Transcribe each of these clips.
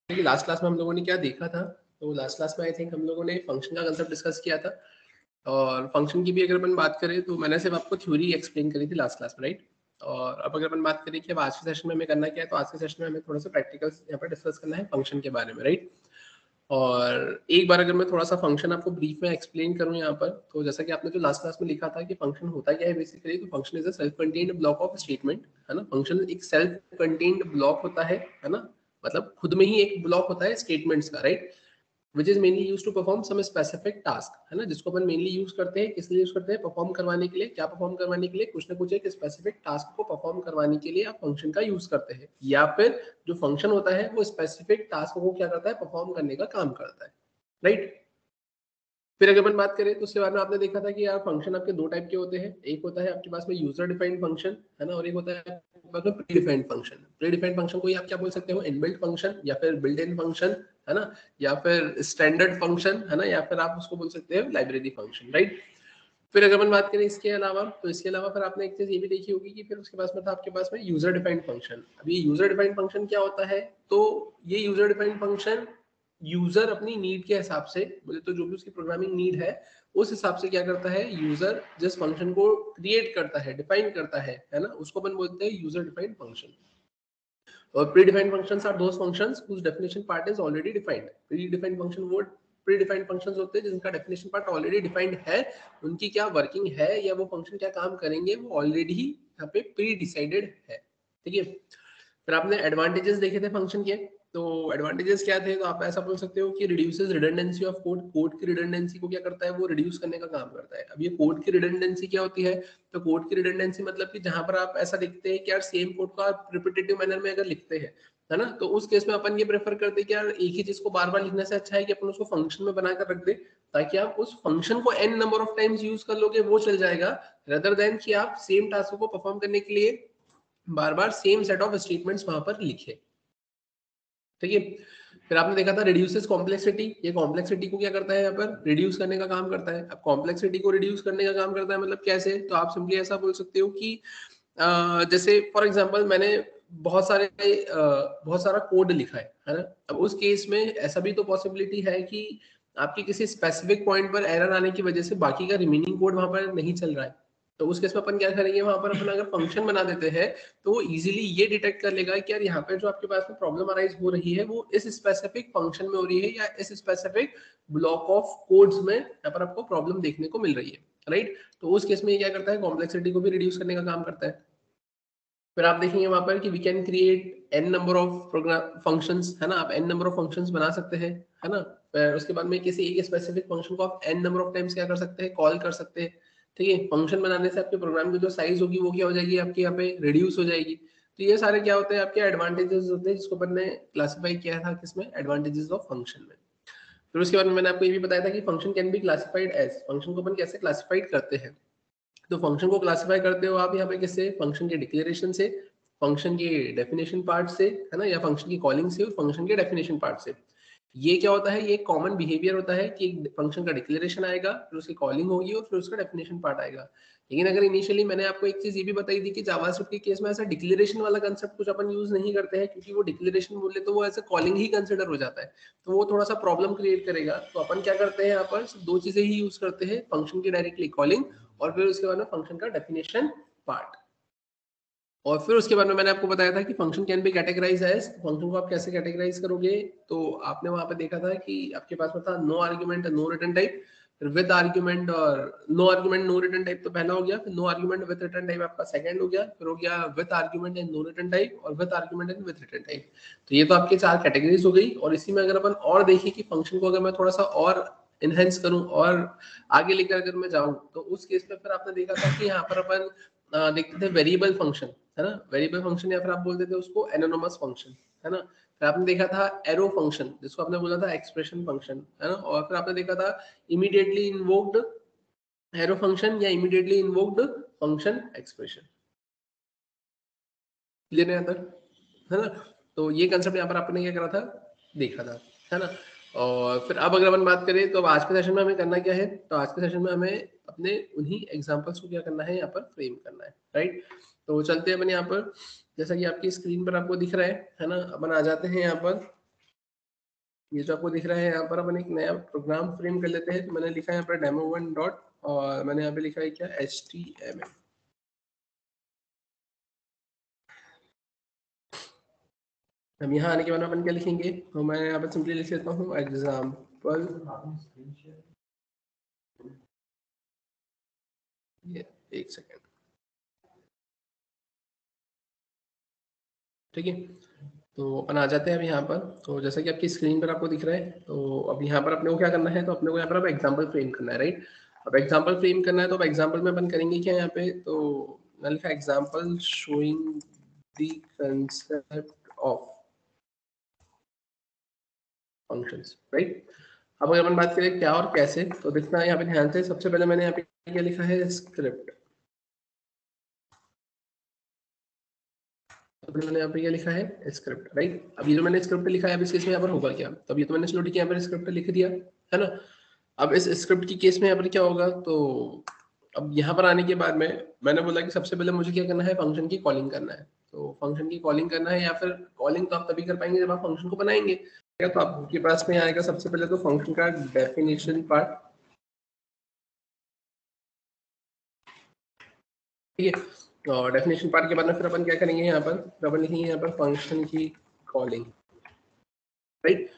कि last class में हम लोगों ने क्या देखा था, तो लास्ट क्लास में आई थिंक हम लोगों ने फंक्शन का कंसेप्ट डिस्कस किया था। और फंक्शन की भी अगर अपन बात करें तो मैंने सिर्फ आपको थ्योरी एक्सप्लेन करी थी लास्ट क्लास में, राइट। और अब अगर अपन बात करें कि अब आज के सेशन में हमें करना क्या है, तो आज के सेशन में हमें थोड़ा सा प्रैक्टिकल यहाँ पर डिस्कस करना है फंक्शन के बारे में, राइट। और एक बार अगर मैं थोड़ा सा फंक्शन आपको ब्रीफ में एक्सप्लेन करूं यहाँ पर, तो जैसा कि आपने जो लास्ट क्लास में लिखा था कि फंक्शन होता क्या है बेसिकली, तो function is a self contained block of statement, है ना। फंक्शन एक सेल्फ कंटेन्ड ब्लॉक होता है ना। मतलब खुद में ही एक ब्लॉक होता है स्टेटमेंट्स का, right. Which is mainly use to perform some specific task, है ना, जिसको अपन मेनली यूज करते हैं, किस लिए यूज करते हैं, परफॉर्म करवाने के लिए। क्या परफॉर्म करवाने के लिए? कुछ ना कुछ एक स्पेसिफिक टास्क को परफॉर्म करवाने के लिए आप फंक्शन का यूज करते हैं, या फिर जो फंक्शन होता है वो स्पेसिफिक टास्क को क्या करता है, परफॉर्म करने का काम करता है, राइट। फिर अगर अपन बात करें तो उसके बाद में आपने देखा था कि यार फंक्शन आपके दो टाइप के होते हैं। एक होता है आपके पास में यूजर डिफाइंड फंक्शन, है ना, और एक होता है आपके पास में pre defined function. Pre defined function को ही आप क्या बोल सकते हो, इनबिल्ट फंक्शन, या फिर बिल्ट इन फंक्शन, है ना, या फिर स्टैंडर्ड फंक्शन, है ना, या फिर आप उसको बोल सकते हो लाइब्रेरी फंक्शन, राइट। फिर अगर अपन बात करें इसके अलावा, तो इसके अलावा फिर आपने एक चीज ये भी देखी होगी कि फिर उसके पास में था आपके पास में यूजर डिफाइंड फंक्शन। अब ये यूजर डिफाइंड फंक्शन क्या होता है, तो ये यूजर डिफाइंड फंक्शन यूजर अपनी नीड के हिसाब से, बोले तो जो भी उसकी प्रोग्रामिंग नीड है उस हिसाब से क्या करता है, यूजर जिस फंक्शन को क्रिएट करता है, डिफाइन करता है ना, उसको अपन बोलते हैं यूजर डिफाइंड फंक्शन। और pre defined functions are those functions whose definition part is already defined। Pre defined function वो प्री डिफाइंड फंक्शंस होते हैं जिनका डेफिनेशन पार्ट ऑलरेडी डिफाइंड है, उनकी क्या वर्किंग है या वो फंक्शन क्या काम करेंगे वो ऑलरेडी ही यहाँ पे प्री डिसाइडेड है, ठीक है। फिर आपने एडवांटेजेस देखे थे फंक्शन के, तो एडवांटेजेस क्या थे, तो आप ऐसा बोल सकते हो कि reduces redundancy of code. Code की रिडंडेंसी को क्या करता है, वो रिड्यूस करने का काम करता है। अब ये कोड की रिडंडेंसी क्या होती है, तो कोड की रिडंडेंसी मतलब कि जहां पर आप ऐसा लिखते हैं कि यार सेम कोड को आप रिपीटेटिव मैनर में अगर लिखते हैं, है ना, तो उस केस में अपन ये प्रेफर करते हैं कि यार एक ही चीज को बार बार लिखने से अच्छा है कि अपन उसको फंक्शन में बनाकर रख दे, ताकि आप उस फंक्शन को n number of times use कर लोगे, वो चल जाएगा, रेदर देन कि आप सेम टास्क को परफॉर्म करने के लिए बार बार सेम सेट ऑफ स्टेटमेंट्स वहां पर लिखे, ठीक है। फिर आपने देखा था रिड्यूसेस कॉम्प्लेक्सिटी। ये कॉम्प्लेक्सिटी को क्या करता है, यहाँ पर रिड्यूस करने का काम करता है। अब कॉम्प्लेक्सिटी को रिड्यूस करने का काम करता है मतलब कैसे, तो आप सिंपली ऐसा बोल सकते हो कि जैसे फॉर एग्जांपल मैंने बहुत सारा कोड लिखा है ना। अब उस केस में ऐसा भी तो पॉसिबिलिटी है कि आपकी किसी स्पेसिफिक पॉइंट पर एरर आने की वजह से बाकी का रिमेनिंग कोड वहां पर नहीं चल रहा है। तो उस केस में अपन क्या करेंगे, वहां पर अपन अगर फंक्शन बना देते हैं तो वो इजीली ये डिटेक्ट कर लेगा कि यार यहाँ पे जो आपके पास में प्रॉब्लम अराइज हो रही है वो इस स्पेसिफिक फंक्शन में हो रही है या इस स्पेसिफिक ब्लॉक ऑफ कोड्स में यहाँ पर आपको प्रॉब्लम देखने को मिल रही है, राइट। तो उस केस में ये क्या करता है, कॉम्प्लेक्सिटी को भी रिड्यूस करने का काम करता है। फिर आप देखेंगे वहां पर कि we can create n number of program functions, है ना, आप एन नंबर ऑफ फंक्शंस बना सकते हैं, है ना। फिर उसके बाद में किसी एक स्पेसिफिक फंक्शन को आप एन नंबर ऑफ टाइम्स क्या कर सकते हैं, कॉल कर सकते हैं, ठीक है। फंक्शन बनाने से आपके प्रोग्राम की जो साइज होगी वो क्या हो जाएगी, आपके यहाँ पे रिड्यूस हो जाएगी। तो ये सारे क्या होते हैं, आपके एडवांटेजेस होते हैं जिसको अपन ने क्लासीफाई किया था किसमें, एडवांटेजेस ऑफ फंक्शन में। फिर उसके बाद में मैंने आपको ये भी बताया था कि function can be classified as, function को अपन कैसे क्लासिफाइड करते हैं। तो फंक्शन को क्लासिफाई करते हो आप यहाँ पे किससे, फंक्शन के डिक्लेरेशन से, फंक्शन के डेफिनेशन पार्ट से, है ना, या फंक्शन की कॉलिंग से और फंक्शन के डेफिनेशन पार्ट से। ये क्या होता है, ये कॉमन बिहेवियर होता है कि एक फंक्शन का डिक्लेरेशन आएगा, फिर उसकी कॉलिंग होगी और फिर उसका डेफिनेशन पार्ट आएगा। लेकिन अगर इनिशियली मैंने आपको एक चीज ये भी बताई थी कि जावास्क्रिप्ट के केस में ऐसा डिक्लेरेशन वाला कंसेप्ट कुछ अपन यूज नहीं करते हैं, क्योंकि वो डिक्लेरेशन बोले तो वो ऐसे कॉलिंग ही कंसिडर हो जाता है, तो वो थोड़ा सा प्रॉब्लम क्रिएट करेगा। तो अपन क्या करते हैं, यहाँ पर सिर्फ दो चीजें ही यूज करते हैं, फंक्शन की डायरेक्टली कॉलिंग और फिर उसके बाद में फंक्शन का डेफिनेशन पार्ट। और फिर उसके बाद में मैंने आपको बताया था कि function can be categorize as, function को आप कैसे कैटेगराइज करोगे, तो आपने वहां पे देखा था कि आपके पास में था no argument no return type, फिर विद आर्ग्यूमेंट और no argument no return type तो पहला हो गया, फिर no argument with return type आपका सेकंड हो गया, फिर हो गया with argument and no return type और with argument and with return type. तो ये तो आपके चार कैटेगरीज हो गई। और इसी में अगर अपन और देखें कि फंक्शन को अगर मैं थोड़ा सा और इनहेंस करूं और आगे लेकर अगर मैं जाऊं, तो उस केस में फिर आपने देखा था कि यहाँ पर अपन देखते थे वेरिएबल फंक्शन, है ना, वेरिएबल फंक्शन, या फिर आप बोलते थे उसको एनोनिमस फंक्शन, है ना। फिर आपने देखा था एरो फंक्शन जिसको आपने बोला था एक्सप्रेशन फंक्शन, है ना। और फिर आपने देखा था इमीडिएटली इन्वोक्ड एरो फंक्शन या immediately invoked function expression. Clear है यहाँ तक, है ना। तो ये कंसेप्ट यहाँ पर आपने क्या करा था, देखा था, है ना। और फिर अब अगर अपन बात करें तो अब आज के सेशन में हमें करना क्या है, तो आज के सेशन में हमें अपने उन्हीं एग्जांपल्स को क्या करना है, यहाँ पर फ्रेम करना है, राइट। तो चलते हैं अपन यहाँ पर, जैसा कि आपकी स्क्रीन पर आपको दिख रहा है ना, अपन आ जाते हैं यहाँ पर ये जो आपको दिख रहा है यहाँ पर अपन एक नया प्रोग्राम फ्रेम कर लेते हैं। तो मैंने लिखा है यहाँ पर demo1 डॉट और मैंने यहाँ पे लिखा है क्या HTML। अब यहाँ आने के बाद अपन क्या लिखेंगे, तो मैं यहाँ पर सिंपली लिख लेता हूँ एग्जाम्पल, ये एक सेकेंड, ठीक है। तो अपन आ जाते हैं अब यहाँ पर। तो जैसा कि आपकी स्क्रीन पर आपको दिख रहा है, तो अब यहाँ पर अपने को क्या करना है, तो अपने को यहाँ पर अब एग्जाम्पल फ्रेम करना है, राइट। अब एग्जाम्पल फ्रेम करना है तो अब एग्जाम्पल में अपन करेंगे क्या यहाँ पे, तो मैंने लिखा example showing the concept of functions, right. अब अगर अपन बात करें क्या और कैसे, तो देखना यहाँ पे ध्यान से, सबसे पहले मैंने यहाँ पे क्या लिखा है स्क्रिप्ट। तो मैंने यहाँ पे क्या लिखा है स्क्रिप्ट, राइट। अब ये जो मैंने स्क्रिप्ट लिखा है, अब इस केस में यहाँ पर होगा क्या, तब ये तो मैंने स्लो ठीक यहाँ पर स्क्रिप्ट लिख दिया है ना। अब इस स्क्रिप्ट की केस में यहाँ पर क्या होगा, तो अब यहाँ पर आने के बाद में मैंने बोला कि सबसे पहले मुझे क्या करना है, फंक्शन की कॉलिंग करना है। तो फंक्शन की कॉलिंग करना है, या फिर कॉलिंग तो आप तभी कर पाएंगे जब आप फंक्शन को बनाएंगे। तो आपके पास में आएगा सबसे पहले तो फंक्शन का डेफिनेशन पार्ट, ठीक है। और डेफिनेशन पार्ट के बाद में फिर अपन क्या करेंगे, यहाँ पर अपन लिखेंगे यहाँ पर फंक्शन की कॉलिंग, राइट।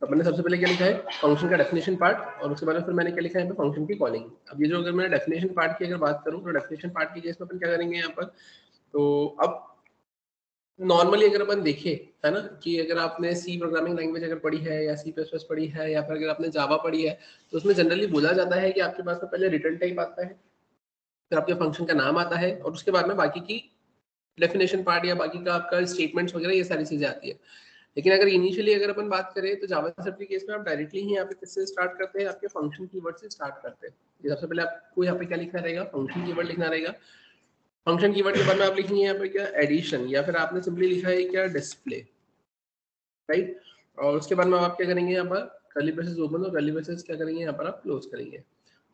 तो मैंने सबसे पहले क्या लिखा है फंक्शन का डेफिनेशन पार्ट, और उसके बाद में फिर मैंने क्या लिखा है यहाँ पर फंक्शन की कॉलिंग। अब ये जो अगर मैं डेफिनेशन पार्ट की अगर बात करूँ, तो डेफिनेशन पार्ट की केस में अपन क्या करेंगे यहाँ पर, तो अब नॉर्मली अगर अपन देखें, है ना, कि अगर आपने सी प्रोग्रामिंग लैंग्वेज अगर पढ़ी है या सी प्लस प्लस पढ़ी है, या फिर अगर आपने जावा पढ़ी है, तो उसमें जनरली बोला जाता है कि आपके पास में पहले रिटर्न टाइप आता है, फिर आपके फंक्शन का नाम आता है, और उसके बाद में बाकी की डेफिनेशन पार्ट या बाकी का आपका स्टेटमेंट्स वगैरह ये सारी चीजें आती है। लेकिन अगर इनिशियली अगर अपन बात करें, तो जावास्क्रिप्ट के केस में आप डायरेक्टली ही यहाँ पे किससे स्टार्ट करते हैं, आपके फंक्शन कीवर्ड से स्टार्ट करते हैं। ये सबसे पहले आपको यहाँ पे क्या लिखना रहेगा, फंक्शन कीवर्ड लिखना रहेगा। फंक्शन कीवर्ड के बाद में आप लिखेंगे यहाँ पे क्या एडिशन, या फिर आपने सिंपली लिखा है क्या डिस्प्ले, राइट। और उसके बाद में आप क्या करेंगे, यहाँ पर कर्ली ब्रेसेस ओपन और कर्ली ब्रेसेस क्या करेंगे यहाँ पर आप क्लोज करेंगे।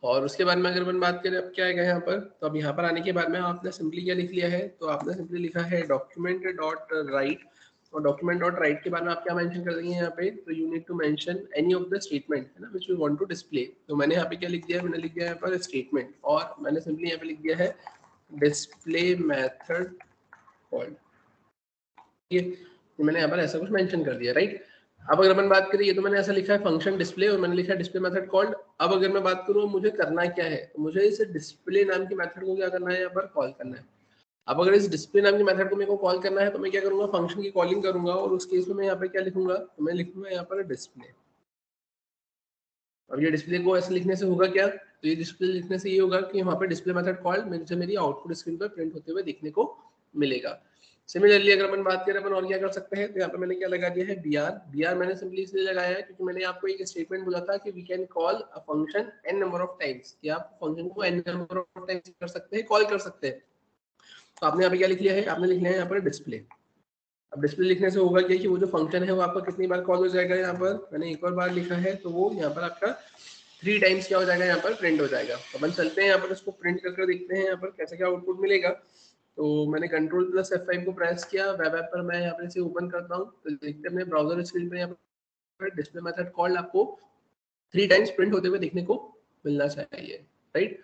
और उसके बाद में अगर अपन बात करें अब क्या आएगा यहाँ पर, तो अब यहाँ पर आने के बाद में आपने सिंपली क्या लिख लिया है, तो आपने सिंपली लिखा है डॉक्यूमेंट डॉट राइट, और डॉक्यूमेंट डॉट राइट के बाद में आप क्या मेंशन कर देंगे यहाँ पे, तो you need to mention any of the statement, है ना, which you want to display. तो मैंने यहाँ पे क्या लिख दिया है, मैंने लिख दिया यहाँ पर स्टेटमेंट, और मैंने सिंपली यहाँ पे लिख दिया है डिस्प्ले मेथड कॉल्ड, ठीक है। तो मैंने यहाँ पर ऐसा कुछ मेंशन कर दिया, राइट। अब अगर अपन बात करें, ये तो मैंने ऐसा लिखा है फंक्शन डिस्प्ले, और मैंने लिखा है डिस्प्ले मेथड कॉल्ड। अब अगर मैं बात करूँ मुझे करना क्या है, तो मुझे इस डिस्प्ले नाम की मेथड को क्या करना है, यहाँ पर कॉल करना है। अब अगर इस डिस्प्ले नाम की मेथड को मेरे को कॉल करना है, तो मैं क्या करूंगा, फंक्शन की कॉलिंग करूंगा, और उस केस में मैं यहाँ पे क्या लिखूंगा, तो मैं लिखूंगा यहाँ पर डिस्प्ले। अब ये डिस्प्ले को ऐसे लिखने से होगा क्या, तो ये डिस्प्ले लिखने से ये होगा कि वहाँ पे डिस्प्ले मेथड कॉल्ड मुझे मेरी आउटपुट स्क्रीन पर प्रिंट होते हुए देखने को मिलेगा। सिमिलरली अगर अपन बात करें, अपन और क्या कर सकते हैं, तो यहाँ पे मैंने क्या लगा दिया है br मैंने सिंपली इसलिए लगाया है क्योंकि मैंने आपको एक स्टेटमेंट बोला था कि we can call a function n number of times, कि आप फंक्शन को n नंबर ऑफ टाइम्स कर सकते हैं, कॉल कर सकते हैं। तो आपने यहाँ पे क्या लिख लिया है, आपने लिख लिया है यहाँ पर डिस्प्ले। अब डिस्प्ले लिखने से होगा क्या कि वो जो फंक्शन है वो आपका कितनी बार कॉल हो जाएगा, यहाँ पर मैंने एक और बार लिखा है, तो वो यहाँ पर आपका 3 टाइम्स क्या हो जाएगा, यहाँ पर प्रिंट हो जाएगा। तो अपन चलते हैं यहाँ पर इसको प्रिंट करके देखते हैं यहाँ पर कैसे क्या आउटपुट मिलेगा। तो मैंने कंट्रोल प्लस F5 को प्रेस किया, वेब ऐप पर मैं यहाँ पर इसे ओपन करता हूँ, तो देखते हैं अपने ब्राउजर स्क्रीन पर यहाँ पर डिस्प्ले मेथड कॉल्ड आपको 3 टाइम्स प्रिंट होते हुए देखने को मिलना चाहिए, राइट।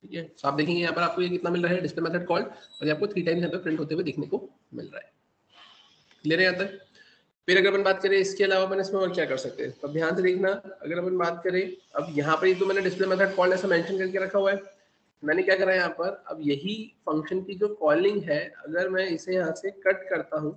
ठीक है, तो आप देखेंगे यहाँ पर आपको ये कितना मिल रहा है डिस्प्ले मेथड कॉल्ड, और ये आपको 3 टाइम्स यहाँ पर प्रिंट होते हुए देखने को मिल रहा है। क्लियर है यहाँ तक। फिर अगर अपन बात करें इसके अलावा अपन इसमें और क्या कर सकते हैं, तो अब ध्यान से देखना, अगर अपन बात करें, अब यहाँ पर ये तो मैंने डिस्प्ले मेथड कॉल्ड ऐसा मेंशन करके रखा हुआ है, मैंने क्या करा है यहाँ पर, अब यही फंक्शन की जो कॉलिंग है, अगर मैं इसे यहाँ से कट करता हूँ,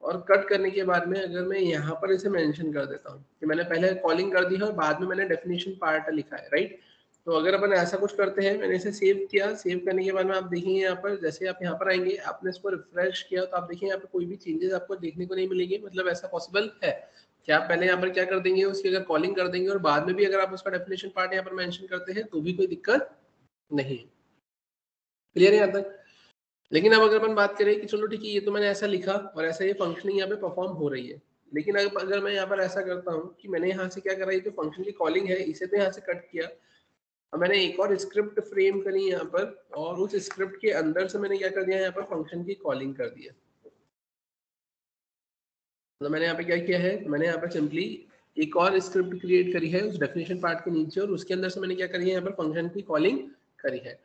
और कट करने के बाद में अगर मैं यहाँ पर इसे मेंशन कर देता हूँ कि मैंने पहले कॉलिंग कर दी है और बाद में मैंने डेफिनेशन पार्ट लिखा है, राइट। तो अगर अपन ऐसा कुछ करते हैं, मैंने इसे सेव किया, सेव करने के बाद में आप देखेंगे यहाँ पर, जैसे आप यहाँ पर आएंगे, आपने इसको रिफ्रेश किया, तो आप देखिए यहाँ पे कोई भी चेंजेस आपको देखने को नहीं मिलेंगे। मतलब ऐसा पॉसिबल है कि आप पहले यहाँ पर क्या कर देंगे, उसकी अगर कॉलिंग कर देंगे, और बाद में भी अगर आप उसका डेफिनेशन पार्ट यहाँ पर मेंशन करते हैं, तो भी कोई दिक्कत नहीं। क्लियर है यहाँ तक। लेकिन अब अगर अपन बात करें कि चलो ठीक है, ये तो मैंने ऐसा लिखा और ऐसा ये फंक्शनिंग यहाँ पे परफॉर्म हो रही है, लेकिन अगर मैं यहाँ पर ऐसा करता हूँ कि मैंने यहाँ से क्या करा, ये जो फंक्शन की कॉलिंग है इसे तो यहाँ से कट किया, अब मैंने एक और स्क्रिप्ट फ्रेम करी यहाँ पर, और उस स्क्रिप्ट के अंदर से मैंने क्या कर दिया यहाँ पर फंक्शन की कॉलिंग कर दिया। तो मैंने यहाँ पे क्या किया है, मैंने यहाँ पर सिंपली एक और स्क्रिप्ट क्रिएट करी है उस डेफिनेशन पार्ट के नीचे, और उसके अंदर से मैंने क्या करी है यहाँ पर फंक्शन की कॉलिंग करी है।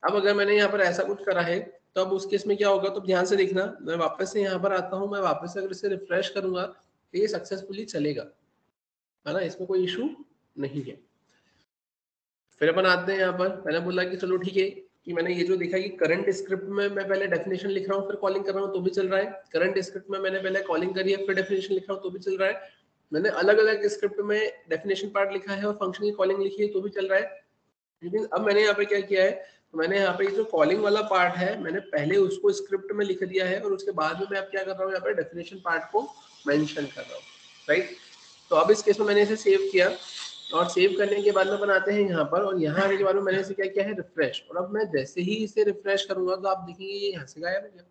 अब अगर मैंने यहाँ पर ऐसा कुछ करा है तो अब उस केस में क्या होगा, तो ध्यान से देखना, मैं वापस से यहाँ पर आता हूँ, मैं वापस से अगर इसे रिफ्रेश करूंगा तो ये सक्सेसफुली चलेगा, है ना, इसमें कोई इशू नहीं है। फिर अपन आते हैं यहाँ पर, मैंने बोला कि चलो ठीक है कि मैंने ये जो देखा कि करंट स्क्रिप्ट में मैं पहले डेफिनेशन लिख रहा हूँ फिर कॉलिंग कर रहा हूँ तो भी चल रहा है, करंट स्क्रिप्ट में मैंने पहले कॉलिंग करी है फिर डेफिनेशन लिख रहा हूँ तो भी चल रहा है, मैंने अलग अलग स्क्रिप्ट में डेफिनेशन पार्ट लिखा है और फंक्शन की कॉलिंग लिखी है तो भी चल रहा है। लेकिन अब मैंने यहाँ पे क्या किया है, तो मैंने यहाँ पे जो कॉलिंग वाला पार्ट है मैंने पहले उसको स्क्रिप्ट में लिख दिया है, और उसके बाद में मैं अब क्या कर रहा हूँ यहाँ पे डेफिनेशन पार्ट को मेंशन कर रहा हूँ, राइट। तो अब इस केस में मैंने इसे सेव किया, और सेव करने के बाद में बनाते हैं यहाँ पर, और यहाँ आने के बाद में मैंने इसे क्या किया है रिफ्रेश, और अब मैं जैसे ही इसे रिफ्रेश करूंगा तो आप देखेंगे ये यहाँ से गायब हो गया।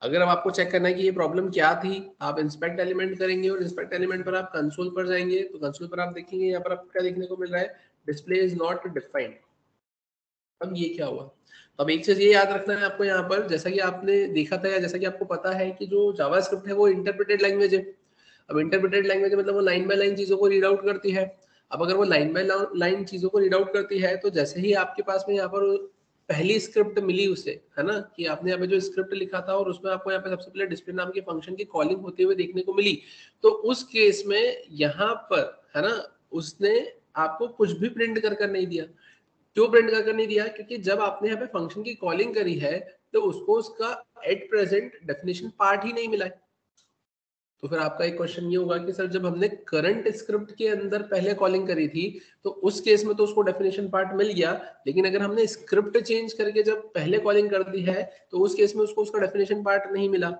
अगर अब आपको चेक करना है कि ये प्रॉब्लम क्या थी, आप इंस्पेक्ट एलिमेंट करेंगे और इंस्पेक्ट एलिमेंट पर आप कंसोल पर जाएंगे, तो कंसोल पर आप देखेंगे यहाँ पर आपको क्या देखने को मिल रहा है, डिस्प्ले इज नॉट डिफाइंड। अब ये क्या हुआ, तो अब एक चीज ये याद रखना है आपको यहाँ पर, जैसा कि आपने देखा था या जैसा कि आपको पता है कि जो जावास्क्रिप्ट है वो इंटरप्रेटेड लैंग्वेज है। अब इंटरप्रेटेड लैंग्वेज मतलब वो लाइन बाय लाइन चीजों को रीड आउट करती है। अब अगर वो लाइन बाय लाइन चीजों को रीड आउट करती है तो जैसे ही आपके पास में यहाँ पर पहली स्क्रिप्ट मिली उसे, है ना, कि आपने यहाँ पे जो स्क्रिप्ट लिखा था और उसमें आपको यहाँ पे सबसे पहले डिस्प्ले नाम के फंक्शन की कॉलिंग होते हुए देखने को मिली, तो उस केस में यहाँ पर, है ना, उसने आपको कुछ भी प्रिंट कर नहीं दिया। क्यों प्रिंट कर नहीं दिया, क्योंकि जब आपने यहाँ पे फंक्शन की कॉलिंग करी है तो उसको उसका एट प्रेजेंट डेफिनेशन पार्ट ही नहीं मिला है। तो फिर आपका एक क्वेश्चन ये होगा कि सर जब हमने करंट स्क्रिप्ट के अंदर पहले कॉलिंग करी थी तो उस केस में तो उसको डेफिनेशन पार्ट मिल गया, लेकिन अगर हमने स्क्रिप्ट चेंज करके जब पहले कॉलिंग कर दी है तो उस केस में उसको उसका डेफिनेशन पार्ट नहीं मिला।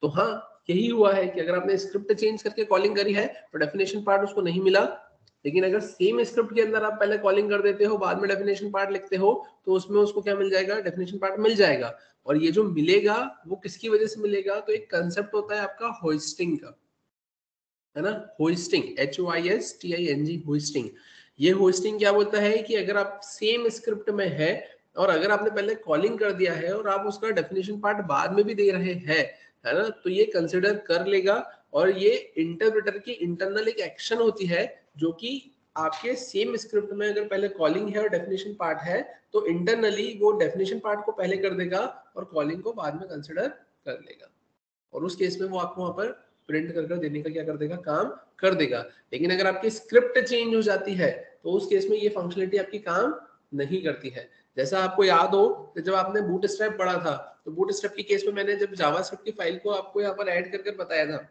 तो हाँ, यही हुआ है कि अगर आपने स्क्रिप्ट चेंज करके कॉलिंग करी है तो डेफिनेशन पार्ट उसको नहीं मिला, लेकिन अगर सेम स्क्रिप्ट के अंदर आप पहले कॉलिंग कर देते हो बाद में डेफिनेशन पार्ट लिखते हो तो उसमें उसको क्या मिल जाएगा, डेफिनेशन पार्ट मिल जाएगा। और ये जो मिलेगा वो किसकी वजह से मिलेगा, तो एक कंसेप्ट होता है आपका होइस्टिंग का, है ना, होइस्टिंग, HOISTING, होइस्टिंग। ये होइस्टिंग क्या बोलता है कि अगर आप सेम स्क्रिप्ट में है और अगर आपने पहले कॉलिंग कर दिया है और आप उसका डेफिनेशन पार्ट बाद में भी दे रहे हैं, है ना, तो ये कंसिडर कर लेगा। और ये इंटरप्रेटर की इंटरनल एक एक्शन होती है जो कि आपके सेम स्क्रिप्ट में अगर पहले कॉलिंग है और डेफिनेशन पार्ट है तो इंटरनली वो डेफिनेशन पार्ट को पहले कर देगा और कॉलिंग को बाद में कंसिडर कर लेगा, और उस केस में वो आपको वहां पर प्रिंट कर देने का क्या कर देगा, काम कर देगा। लेकिन अगर आपकी स्क्रिप्ट चेंज हो जाती है तो उस केस में ये फंक्शनलिटी आपकी काम नहीं करती है। जैसा आपको याद हो कि जब आपने बूटस्ट्रैप पढ़ा था तो बूटस्ट्रैप की केस में मैंने जब जावास्क्रिप्ट की फाइल को आपको यहाँ पर ऐड कर बताया था,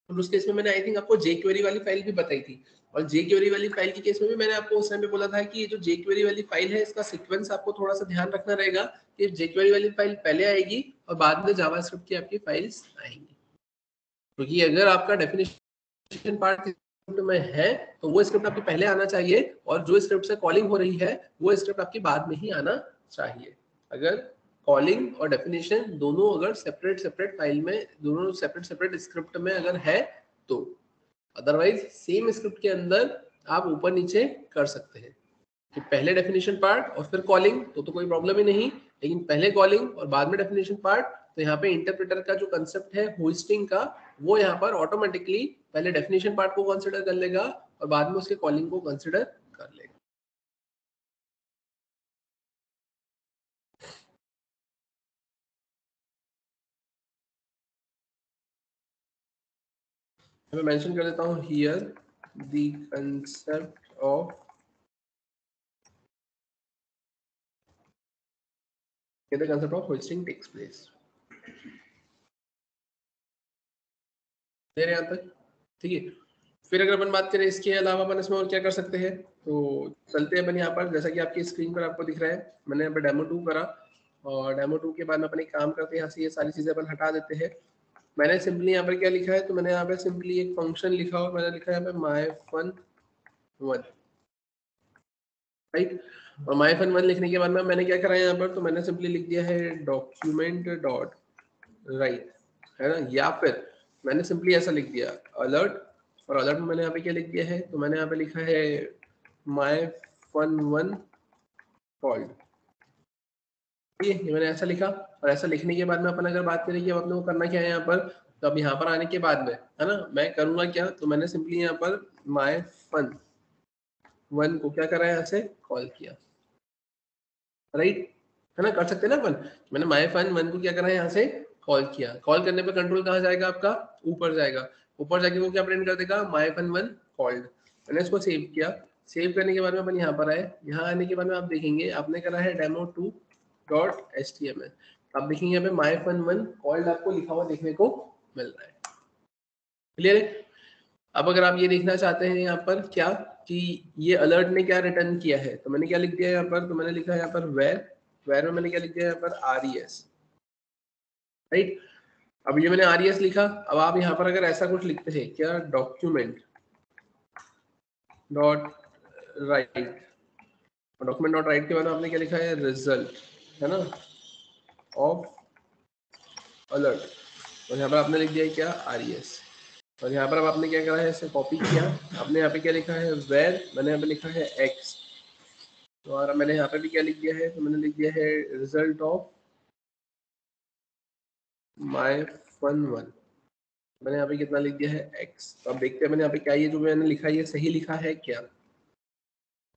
और उस केस में मैंने आई थिंक आपको jQuery वाली फाइल भी बताई थी, और jQuery वाली फाइल की केस में भी मैंने आपको उस टाइम पे बोला था कि ये जो jQuery वाली फाइल है इसका सीक्वेंस आपको थोड़ा सा ध्यान रखना रहेगा कि jQuery वाली फाइल पहले आएगी और बाद में जावास्क्रिप्ट की आपकी फाइल्स आएंगी। क्योंकि अगर आपका डेफिनेशन पार्ट स्क्रिप्ट में है तो वो स्क्रिप्ट आपके पहले आना चाहिए, और जो स्क्रिप्ट से कॉलिंग हो रही है वो स्क्रिप्ट आपकी बाद में ही आना चाहिए। अगर कॉलिंग और डेफिनेशन दोनों अगर सेपरेट सेपरेट फाइल में, दोनों सेपरेट सेपरेट स्क्रिप्ट में अगर है तो, अदरवाइज सेम स्क्रिप्ट के अंदर आप ऊपर नीचे कर सकते हैं कि पहले डेफिनेशन पार्ट और फिर कॉलिंग तो कोई प्रॉब्लम ही नहीं, लेकिन पहले कॉलिंग और बाद में डेफिनेशन पार्ट, तो यहाँ पे इंटरप्रेटर का जो कंसेप्ट है होस्टिंग का वो यहाँ पर ऑटोमेटिकली पहले डेफिनेशन पार्ट को कंसिडर कर लेगा और बाद में उसके कॉलिंग को कंसिडर कर लेगा। मैं मेंशन कर देता हूँ here the concept of the concept of hosting takes place। मेरे यहाँ तक ठीक है। फिर अगर अपन बात करें इसके अलावा अपन इसमें और क्या कर सकते हैं, तो चलते हैं अपन यहाँ पर, जैसा कि आपकी स्क्रीन पर आपको दिख रहा है मैंने यहाँ पर डेमो 2 करा, और डेमो 2 के बाद में अपन एक काम करते हैं, यहाँ से ये सारी चीजें अपन हटा देते हैं। मैंने सिंपली यहाँ पर क्या लिखा है, तो मैंने यहाँ पे सिंपली एक फंक्शन लिखा और मैंने लिखा है यहाँ पे myFun1, राइट। और myFun1 लिखने के बाद में मैंने क्या करा है यहाँ पर, तो मैंने सिंपली लिख दिया है डॉक्यूमेंट डॉट राइट, है ना, या फिर मैंने सिंपली ऐसा लिख दिया अलर्ट, और अलर्ट में मैंने यहाँ पे क्या लिख दिया है, तो मैंने यहाँ पे लिखा है माय fun1 called, ये मैंने ऐसा लिखा। और ऐसा लिखने के बाद में अपन अगर बात करें कि अब अपने को करना क्या है यहाँ पर, तो अब यहाँ पर आने के बाद में है ना मैं करूंगा क्या, तो मैंने सिंपली यहाँ पर माय फन वन को क्या करा है, यहाँ से कॉल किया, राइट है ना, कर सकते हैं ना अपन। मैंने माय फन वन को क्या करा है, यहाँ से कॉल किया। कॉल करने पे कंट्रोल कहाँ जाएगा आपका, ऊपर जाएगा। ऊपर जाके वो क्या प्रिंट कर देगा, माय फन वन कॉल्ड। मैंने इसको सेव किया। सेव करने के बाद में अपन यहाँ पर आए। यहाँ आने के बाद में आप देखेंगे आपने करा है demo2.html। आप देखेंगे यहाँ पे माय फन वन कॉल्ड आपको लिखा हुआ देखने को मिल रहा है। क्लियर है। अब अगर आप ये देखना चाहते हैं यहाँ पर क्या कि ये अलर्ट ने क्या रिटर्न किया है, तो मैंने क्या लिख दिया यहाँ पर, तो मैंने लिखा है यहाँ पर वेर में मैंने क्या लिख दिया यहाँ पर res, राइट। अब ये मैंने res लिखा। अब आप यहाँ पर अगर ऐसा कुछ लिखते हैं क्या, document dot right, document dot right के बाद आपने क्या लिखा है, रिजल्ट है ना ऑफ अलर्ट, और यहाँ पर आपने लिख दिया है क्या, res। और यहाँ पर अब आपने क्या करा है, इसे कॉपी किया। आपने यहाँ पे क्या लिखा है, वेर, मैंने यहाँ पे लिखा है x, और मैंने यहाँ पे भी क्या लिख दिया है, तो मैंने लिख दिया है result of my fun one, मैंने यहाँ पे कितना लिख दिया है, x। तो अब देखते हैं मैंने यहाँ पे क्या ये जो मैंने लिखा है ये सही लिखा है क्या।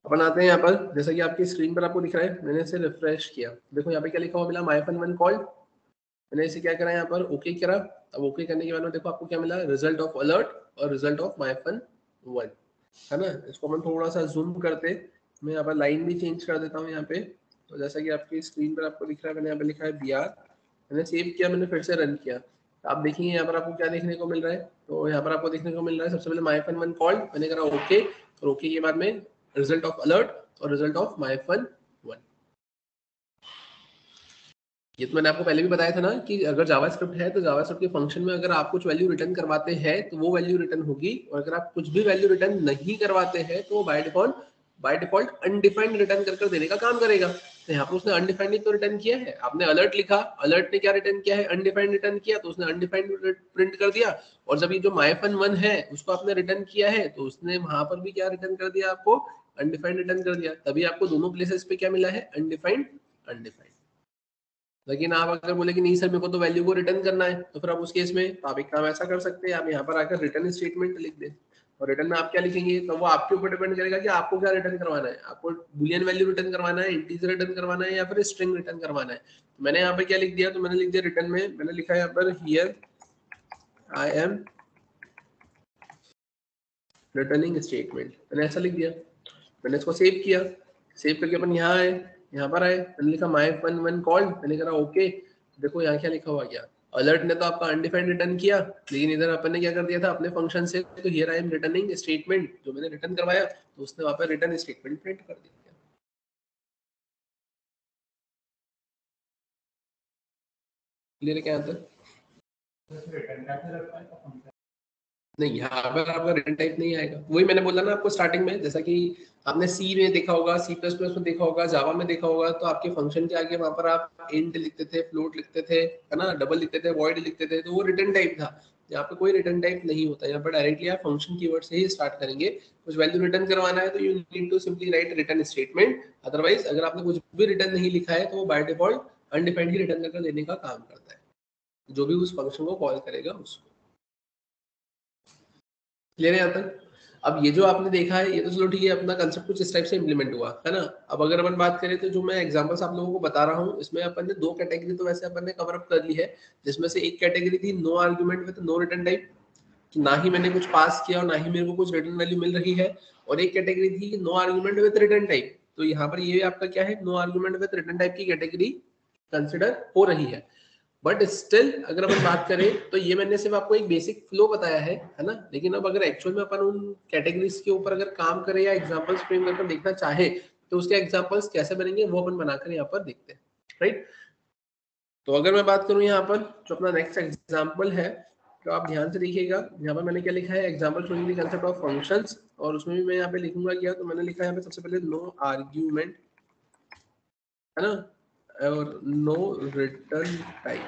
अपन आते हैं यहाँ पर, जैसा कि आपकी स्क्रीन पर आपको दिख रहा है, मैंने इसे रिफ्रेश किया, देखो यहाँ पे क्या लिखा हुआ मिला, माय फन वन कॉल्ड। मैंने इसे क्या करा यहाँ पर, ओके करा। अब ओके करने के बाद में देखो आपको क्या मिला, रिजल्ट ऑफ अलर्ट और result of my fun one, है ना। इसको मैं थोड़ा सा जूम करते, मैं यहाँ पर लाइन भी चेंज कर देता हूँ यहाँ पे। तो जैसा कि आपकी स्क्रीन पर आपको दिख रहा है, मैंने यहाँ पे लिखा है BR, मैंने सेव किया, मैंने फिर से रन किया। आप देखेंगे यहाँ पर आपको क्या देखने को मिल रहा है, तो यहाँ पर आपको देखने को मिल रहा है सबसे पहले माय फन वन कॉल्ड, मैंने करा ओके, और ओके के बाद में रिजल्ट ऑफ अलर्ट और result of my fun one. ये तो मैंने आपको पहले भी बताया था ना कि अगर जावास्क्रिप्ट है तो जावास्क्रिप्ट के फंक्शन में अगर आप कुछ वैल्यू रिटर्न करवाते हैं तो वो वैल्यू रिटर्न होगी, और अगर आप कुछ भी वैल्यू रिटर्न नहीं करवाते हैं तो वो बाय डिफॉल्ट अनडिफाइंड रिटर्न कर देने का काम करेगा। तो यहाँ पर उसने अनडिफाइंड तो रिटर्न किया है। आपने अलर्ट लिखा, अलर्ट ने क्या रिटर्न किया है, अनडिफाइंड रिटर्न किया, तो उसने अनडिफाइंड प्रिंट कर दिया। और जब ये जो माय फन वन है उसको आपने रिटर्न किया है तो उसने वहां पर भी क्या रिटर्न कर दिया, आपको अनडिफाइंड रिटर्न कर दिया। तभी आपको दोनों प्लेसेस पे क्या मिला है, अनडिफाइंड अनडिफाइंड। लेकिन आप अगर बोले कि नहीं सर मेरे को तो वैल्यू को रिटर्न करना है, तो फिर आप उस केस में तो आप एक काम ऐसा कर सकते हैं, आप यहाँ पर आकर रिटर्न स्टेटमेंट लिख दें। और रिटर्न में आप क्या लिखेंगे, तो वो आपके ऊपर डिपेंड करेगा कि आपको क्या रिटर्न करवाना है। आपको बुलियन वैल्यू रिटर्न करवाना है, इंटीजर रिटर्न करवाना है, या फिर स्ट्रिंग रिटर्न करवाना है। तो मैंने यहाँ पे क्या लिख दिया, तो मैंने लिख दिया रिटर्न में, मैंने लिखा है यहाँ पर here I M returning statement, मैंने ऐसा लिख दिया। मैंने इसको सेव किया। सेव करके अपन यहाँ आए, यहाँ पर आए, मैंने लिखा माय फन वन कॉल्ड, मैंने कहा ओके। देखो यहाँ क्या लिखा हुआ, क्या अलर्ट ने तो आपका अनडिफाइंड रिटर्न किया, लेकिन इधर अपन ने क्या कर दिया था अपने फंक्शन से, तो here I M returning statement, जो मैंने रिटर्न करवाया तो उसने वहां पर रिटर्न स्टेटमेंट प्रिंट कर दिया। क्लियर है क्या आंसर? नहीं, यहाँ पर आपका रिटर्न टाइप नहीं आएगा। वही मैंने बोला ना आपको स्टार्टिंग में, जैसा कि आपने सी में देखा होगा, सी प्लस प्लस में देखा होगा, जावा में देखा होगा, तो आपके फंक्शन के आगे वहां पर आप इंट लिखते थे, फ्लोट लिखते थे, है ना, डबल लिखते थे, वॉइड लिखते थे, तो वो रिटर्न टाइप था। यहाँ पे कोई रिटर्न टाइप नहीं होता। यहाँ पर डायरेक्टली आप फंक्शन कीवर्ड से ही स्टार्ट करेंगे। कुछ वैल्यू रिटर्न करवाना है तो you need to simply write return statement. Otherwise अगर आपने कुछ भी रिटर्न नहीं लिखा है तो वो by default undefined he return करके देने का काम करता है, जो भी उस फंक्शन को कॉल करेगा उसको। क्लियर है यहाँ तक? अब ये जो आपने देखा है ये तो चलो ठीक है, अपना कंसेप्ट कुछ इस टाइप से इंप्लीमेंट हुआ है ना। अब अगर अपन बात करें तो जो मैं एग्जांपल्स आप लोगों को बता रहा हूँ, इसमें अपन ने दो कैटेगरी तो वैसे अपन ने कवर अप कर ली है, जिसमें से एक कैटेगरी थी no argument with no return type, ना ही मैंने कुछ पास किया और ना ही मेरे को कुछ रिटर्न वैल्यू मिल रही है। और एक कैटेगरी थी no argument with return type. तो यहाँ पर ये आपका क्या है, no argument with return type की कैटेगरी कंसिडर हो रही है। बट स्टिल अगर अपन बात करें तो ये मैंने सिर्फ आपको एक बेसिक फ्लो बताया है ना। लेकिन अब अगर एक्चुअल में अपन उन कैटेगरीज के ऊपर अगर काम करें या एग्जांपल्स फ्रेम करके देखना चाहे तो उसके एग्जांपल्स कैसे बनेंगे वो अपन बनाकर यहाँ पर देखते हैं, राइट। तो अगर मैं बात करूं यहाँ पर जो अपना नेक्स्ट एग्जांपल है, तो आप ध्यान से देखिएगा। यहाँ पर मैंने क्या लिखा है, example showing the concept of functions, और उसमें भी मैं यहाँ पे लिखूंगा क्या, तो मैंने लिखा है यहाँ पे सबसे पहले नो आर्ग्यूमेंट, है ना, और no return type,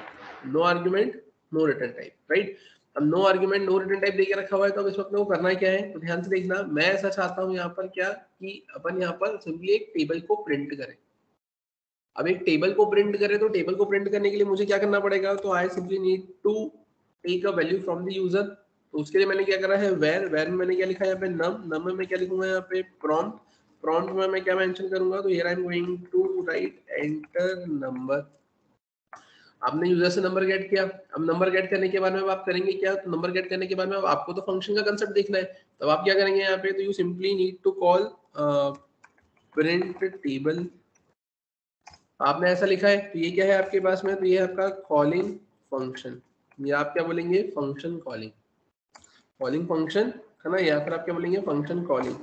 no argument no return type, right. अब no argument no return type देके रखा हुआ है, तो अब इस वक्त को करना क्या है, तो ध्यान से देखना। मैं ऐसा चाहता हूँ यहाँ पर क्या कि अपन यहाँ पर सिंपली एक टेबल को प्रिंट करें। अब एक टेबल को प्रिंट करें, तो टेबल को प्रिंट करने के लिए मुझे क्या करना पड़ेगा, तो I simply need to take a value from the user. तो उसके लिए मैंने क्या करा है, वेर में मैंने क्या लिखा है यहाँ पे नम में मैं क्या लिखूंगा यहाँ पे प्रॉम्प्ट में मैं क्या मेंशन करूंगा, तो here I am going to write enter number. आपने यूजर से नंबर गेट किया। अब नंबर गेट करने के बाद में आप करेंगे क्या, तो नंबर गेट करने के बाद में आपको तो फंक्शन का कंसेप्ट देखना है, तब आप क्या करेंगे यहाँ पे, तो you simply need to call print table. आपने ऐसा लिखा है, तो ये क्या है आपके पास में, तो ये है आपका कॉलिंग फंक्शन। ये आप क्या बोलेंगे, फंक्शन कॉलिंग फंक्शन है ना, या फिर आप क्या बोलेंगे, फंक्शन कॉलिंग।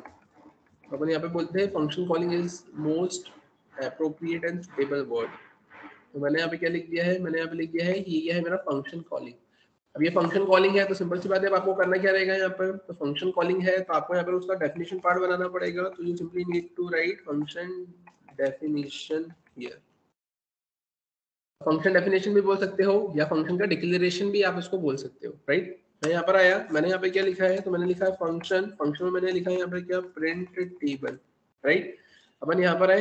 अपन यहाँ पे बोलते हैं function calling is most appropriate and suitable word. तो मैंने यहाँ पे क्या लिख दिया है, मैंने यहाँ पे लिख दिया है कि ये है मेरा फंक्शन कॉलिंग। अब ये फंक्शन कॉलिंग है, तो सिंपल सी बात है, आपको करना क्या रहेगा यहाँ पर, तो फंक्शन कॉलिंग है तो आपको यहाँ पर उसका डेफिनेशन पार्ट बनाना पड़ेगा। तो you simply need to write function definition here. Function definition भी बोल सकते हो, या फंक्शन का डिक्लेरेशन भी आप इसको बोल सकते हो, राइट। मैं यहाँ पर आया, मैंने यहाँ पे क्या लिखा है, तो मैंने लिखा है फंक्शन में मैंने लिखा है यहाँ पे क्या, प्रिंट टेबल, राइट। अपन यहाँ पर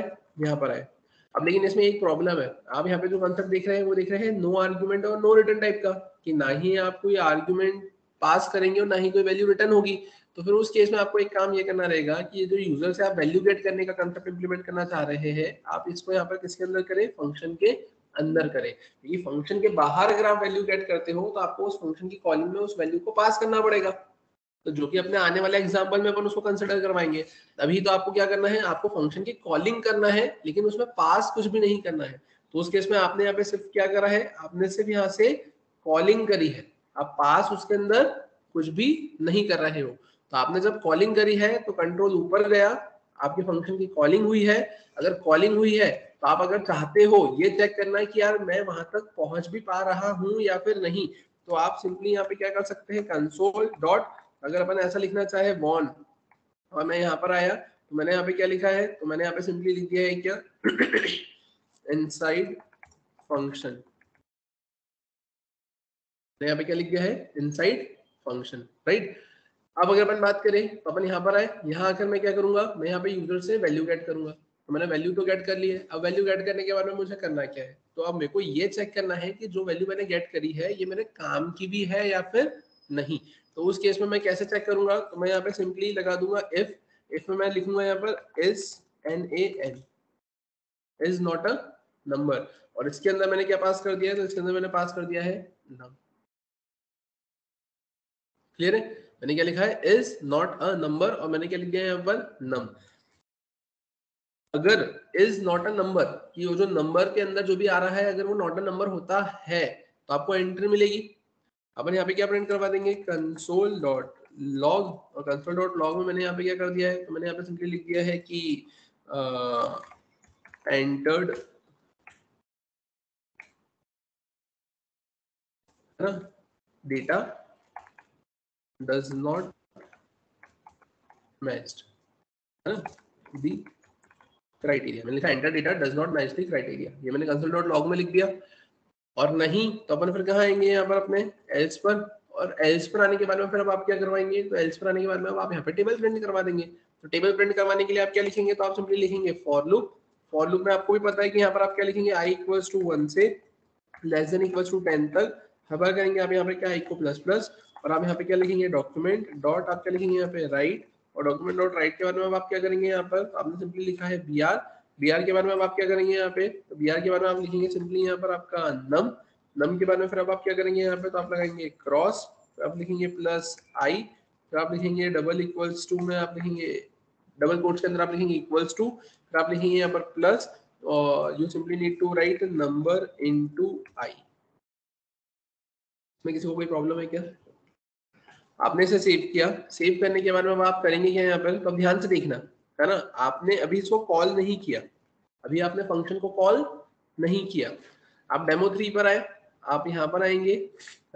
आए। अब लेकिन इसमें एक प्रॉब्लम है, आप यहाँ पे जो कंसेप्ट देख रहे हैं वो देख रहे हैं नो आर्ग्यूमेंट और नो रिटर्न टाइप का, कि ना ही आप कोई आर्ग्यूमेंट पास करेंगे और ना ही कोई वैल्यू रिटर्न होगी। तो फिर उस केस में आपको एक काम ये करना रहेगा कि ये जो यूजर से आप वैल्यू गेट करने का कंसेप्ट इंप्लीमेंट करना चाह रहे हैं, आप इसको यहाँ पर किसके अंदर करें, फंक्शन के अंदर करें। क्योंकि फंक्शन के बाहर अगर आप वैल्यू गेट करते हो, तो आपको उस फंक्शन की कॉलिंग में उस वैल्यू को पास करना पड़ेगा। तो जो कि अपने आने वाले एग्जांपल में अपन उसको कंसीडर करवाएंगे। अभी तो आपको क्या करना है, आपको फंक्शन की कॉलिंग करना है, लेकिन उसमें पास कुछ भी नहीं करना है। तो उस केस में आपने यहाँ पे सिर्फ क्या करा है, आपने सिर्फ यहाँ से कॉलिंग करी है, आप पास उसके अंदर कुछ भी नहीं कर रहे हो। तो आपने जब कॉलिंग करी है, तो कंट्रोल ऊपर गया, आपके फंक्शन की कॉलिंग हुई है। अगर कॉलिंग हुई है, तो आप अगर चाहते हो ये चेक करना है कि यार मैं वहां तक पहुंच भी पा रहा हूं या फिर नहीं, तो आप सिंपली यहाँ पे क्या कर सकते हैं, कंसोल डॉट, अगर अपन ऐसा लिखना चाहे वॉन, और मैं यहाँ पर आया, तो मैंने यहाँ पे क्या लिखा है, तो मैंने यहाँ पे सिंपली लिख दिया है क्या, इनसाइड फंक्शन। यहाँ पे क्या लिख दिया है, इनसाइड फंक्शन, राइट। अब अगर अपन बात करें, तो अपन यहाँ पर आए, यहाँ आकर मैं क्या करूंगा, मैं यहाँ पे यूजर से वैल्यू गेट करूंगा। तो मैंने वैल्यू तो गेट कर ली है। अब वैल्यू गेट करने के बाद में मुझे करना क्या है, तो अब मेरे को ये चेक करना है कि जो वैल्यू मैंने गेट करी है, ये मेरे काम की भी है या फिर नहीं। तो उस केस में मैं कैसे चेक करूंगा, तो मैं यहाँ पे सिंपली लगा दूंगा इफ में मैं लिखूंगा यहाँ पर is NaN is not a number, और इसके अंदर मैंने क्या पास कर दिया है, तो इसके अंदर मैंने पास कर दिया है नम। क्लियर है, मैंने क्या लिखा है, इज नॉट अ नंबर, और मैंने क्या लिख दिया है यहाँ पर नम। अगर इज नॉट अ नंबर, कि वो जो नंबर के अंदर जो भी आ रहा है, अगर वो नॉट अ नंबर होता है, तो आपको एंट्री मिलेगी। अपन यहाँ पे क्या प्रिंट करवा देंगे, कंसोल डॉट लॉग, और कंसोल डॉट लॉग में मैंने यहाँ पे क्या कर दिया है, तो मैंने यहाँ पे सिंपली लिख दिया है कि एंटर्ड, है ना, डेटा डज नॉट मैच्ड, है ना, दी क्राइटेरिया। मैंने लिखा enter data does not match the criteria, ये मैंने कंसोल डॉट लॉग में लिख दिया। और नहीं तो अपन फिर कहाँ आएंगे, यहाँ पर अपने एल्स पर, और एल्स पर आने के बाद में फिर अब आप क्या करवाएंगे, तो एल्स पर आने के बाद में आप यहाँ पे टेबल प्रिंट करवा देंगे। तो टेबल प्रिंट करवाने के लिए आप क्या लिखेंगे, तो आप सिंपली लिखेंगे फॉर लूप। फॉर लूप में आपको भी पता है कि यहाँ पर आप क्या लिखेंगे, i इक्वल्स टू 1 से लेस देन इक्वल्स टू 10 तक। हर करेंगे आप यहाँ पे क्या, i को प्लस प्लस, और आप यहाँ पे क्या लिखेंगे, डॉक्यूमेंट डॉट, आप क्या लिखेंगे यहाँ पे राइट, और डॉक्यूमेंट डॉट राइट के बाद में आप क्या करेंगे, यहाँ पर आपने सिंपली लिखा है br के बाद में आप क्या करेंगे यहाँ पे, तो br के बाद में आप लिखेंगे सिंपली यहाँ पर आपका नम के बाद में फिर अब आप क्या करेंगे यहाँ पे, तो आप लगाएंगे क्रॉस, तो आप लिखेंगे प्लस आई, फिर आप लिखेंगे डबल इक्वल्स टू में आप लिखेंगे, डबल कोट्स के अंदर आप लिखेंगे इक्वल्स टू, फिर आप लिखेंगे यहाँ पर प्लस, और you simply need to write number into I. इसमें किसी को कोई प्रॉब्लम है क्या? आपने इसे सेव किया, सेव करने के बाद में आप करेंगे क्या यहाँ पर, तो ध्यान से देखना, है ना, आपने अभी इसको कॉल नहीं किया, अभी आपने फंक्शन को कॉल नहीं किया। आप डेमो 3 पर आए, आप यहाँ पर आएंगे,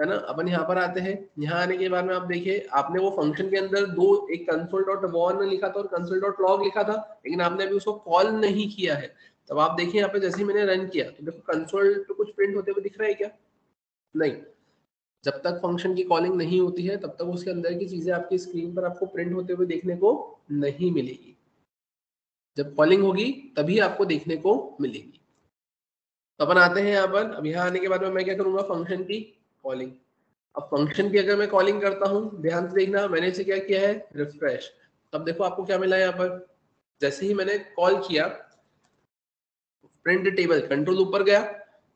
है ना, अपन यहाँ पर आते हैं। यहाँ आने के बाद में आप देखिए, आपने वो फंक्शन के अंदर एक कंसोल डॉट वॉन लिखा था और कंसोल डॉट लॉग लिखा था, लेकिन आपने अभी उसको कॉल नहीं किया है। तब आप देखिए यहाँ पे जैसे ही मैंने रन किया, तो देखो कंसोल पे कुछ प्रिंट होते हुए दिख रहा है क्या? नहीं। जब तक फंक्शन की कॉलिंग नहीं होती है तब तक उसके अंदर की चीजें आपकी स्क्रीन पर आपको प्रिंट होते हुए देखने को नहीं मिलेगी। जब कॉलिंग होगी तभी आपको देखने को मिलेगी। तो अपन आते हैं यहाँ पर। अब यहाँ आने के बाद में मैं क्या करूंगा, फंक्शन की कॉलिंग। अब फंक्शन की अगर मैं कॉलिंग करता हूँ, ध्यान से देखना, मैंने इसे क्या किया है, रिफ्रेश। अब देखो आपको क्या मिला है यहाँ पर, जैसे ही मैंने कॉल किया प्रिंट टेबल, कंट्रोल ऊपर गया,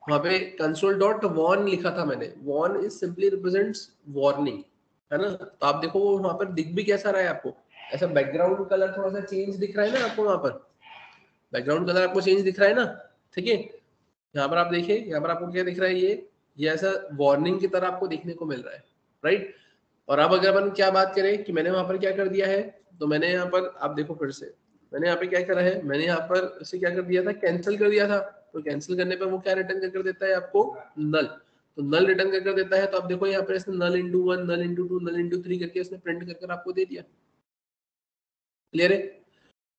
वहां पे कंसोल डॉट वॉर्न लिखा था मैंने। Warn is simply represents warning, है ना। तो आप देखो वो वहां पर दिख भी कैसा रहा है आपको, ऐसा बैकग्राउंड कलर थोड़ा सा चेंज दिख रहा है ना आपको, वहां पर बैकग्राउंड कलर आपको चेंज दिख रहा है ना, ठीक है। यहाँ पर आप देखिए, यहाँ पर आपको क्या दिख रहा है, ये ऐसा वार्निंग की तरह आपको देखने को मिल रहा है, राइट। और अब अगर अपन क्या बात करें कि मैंने वहां पर क्या कर दिया है, तो मैंने यहाँ पर आप देखो फिर से मैंने यहाँ पे क्या करा है, मैंने यहाँ पर इसे क्या कर दिया था, कैंसिल कर दिया था। तो कैंसिल करने पर वो क्या रिटर्न कर देता है आपको, नल। तो नल रिटर्न कर देता है। तो आप देखो यहाँ पर इसने नल इंटू 1, नल इंटू 2, नल इंटू 3 करके इसने प्रिंट कर आपको दे दिया। क्लियर है।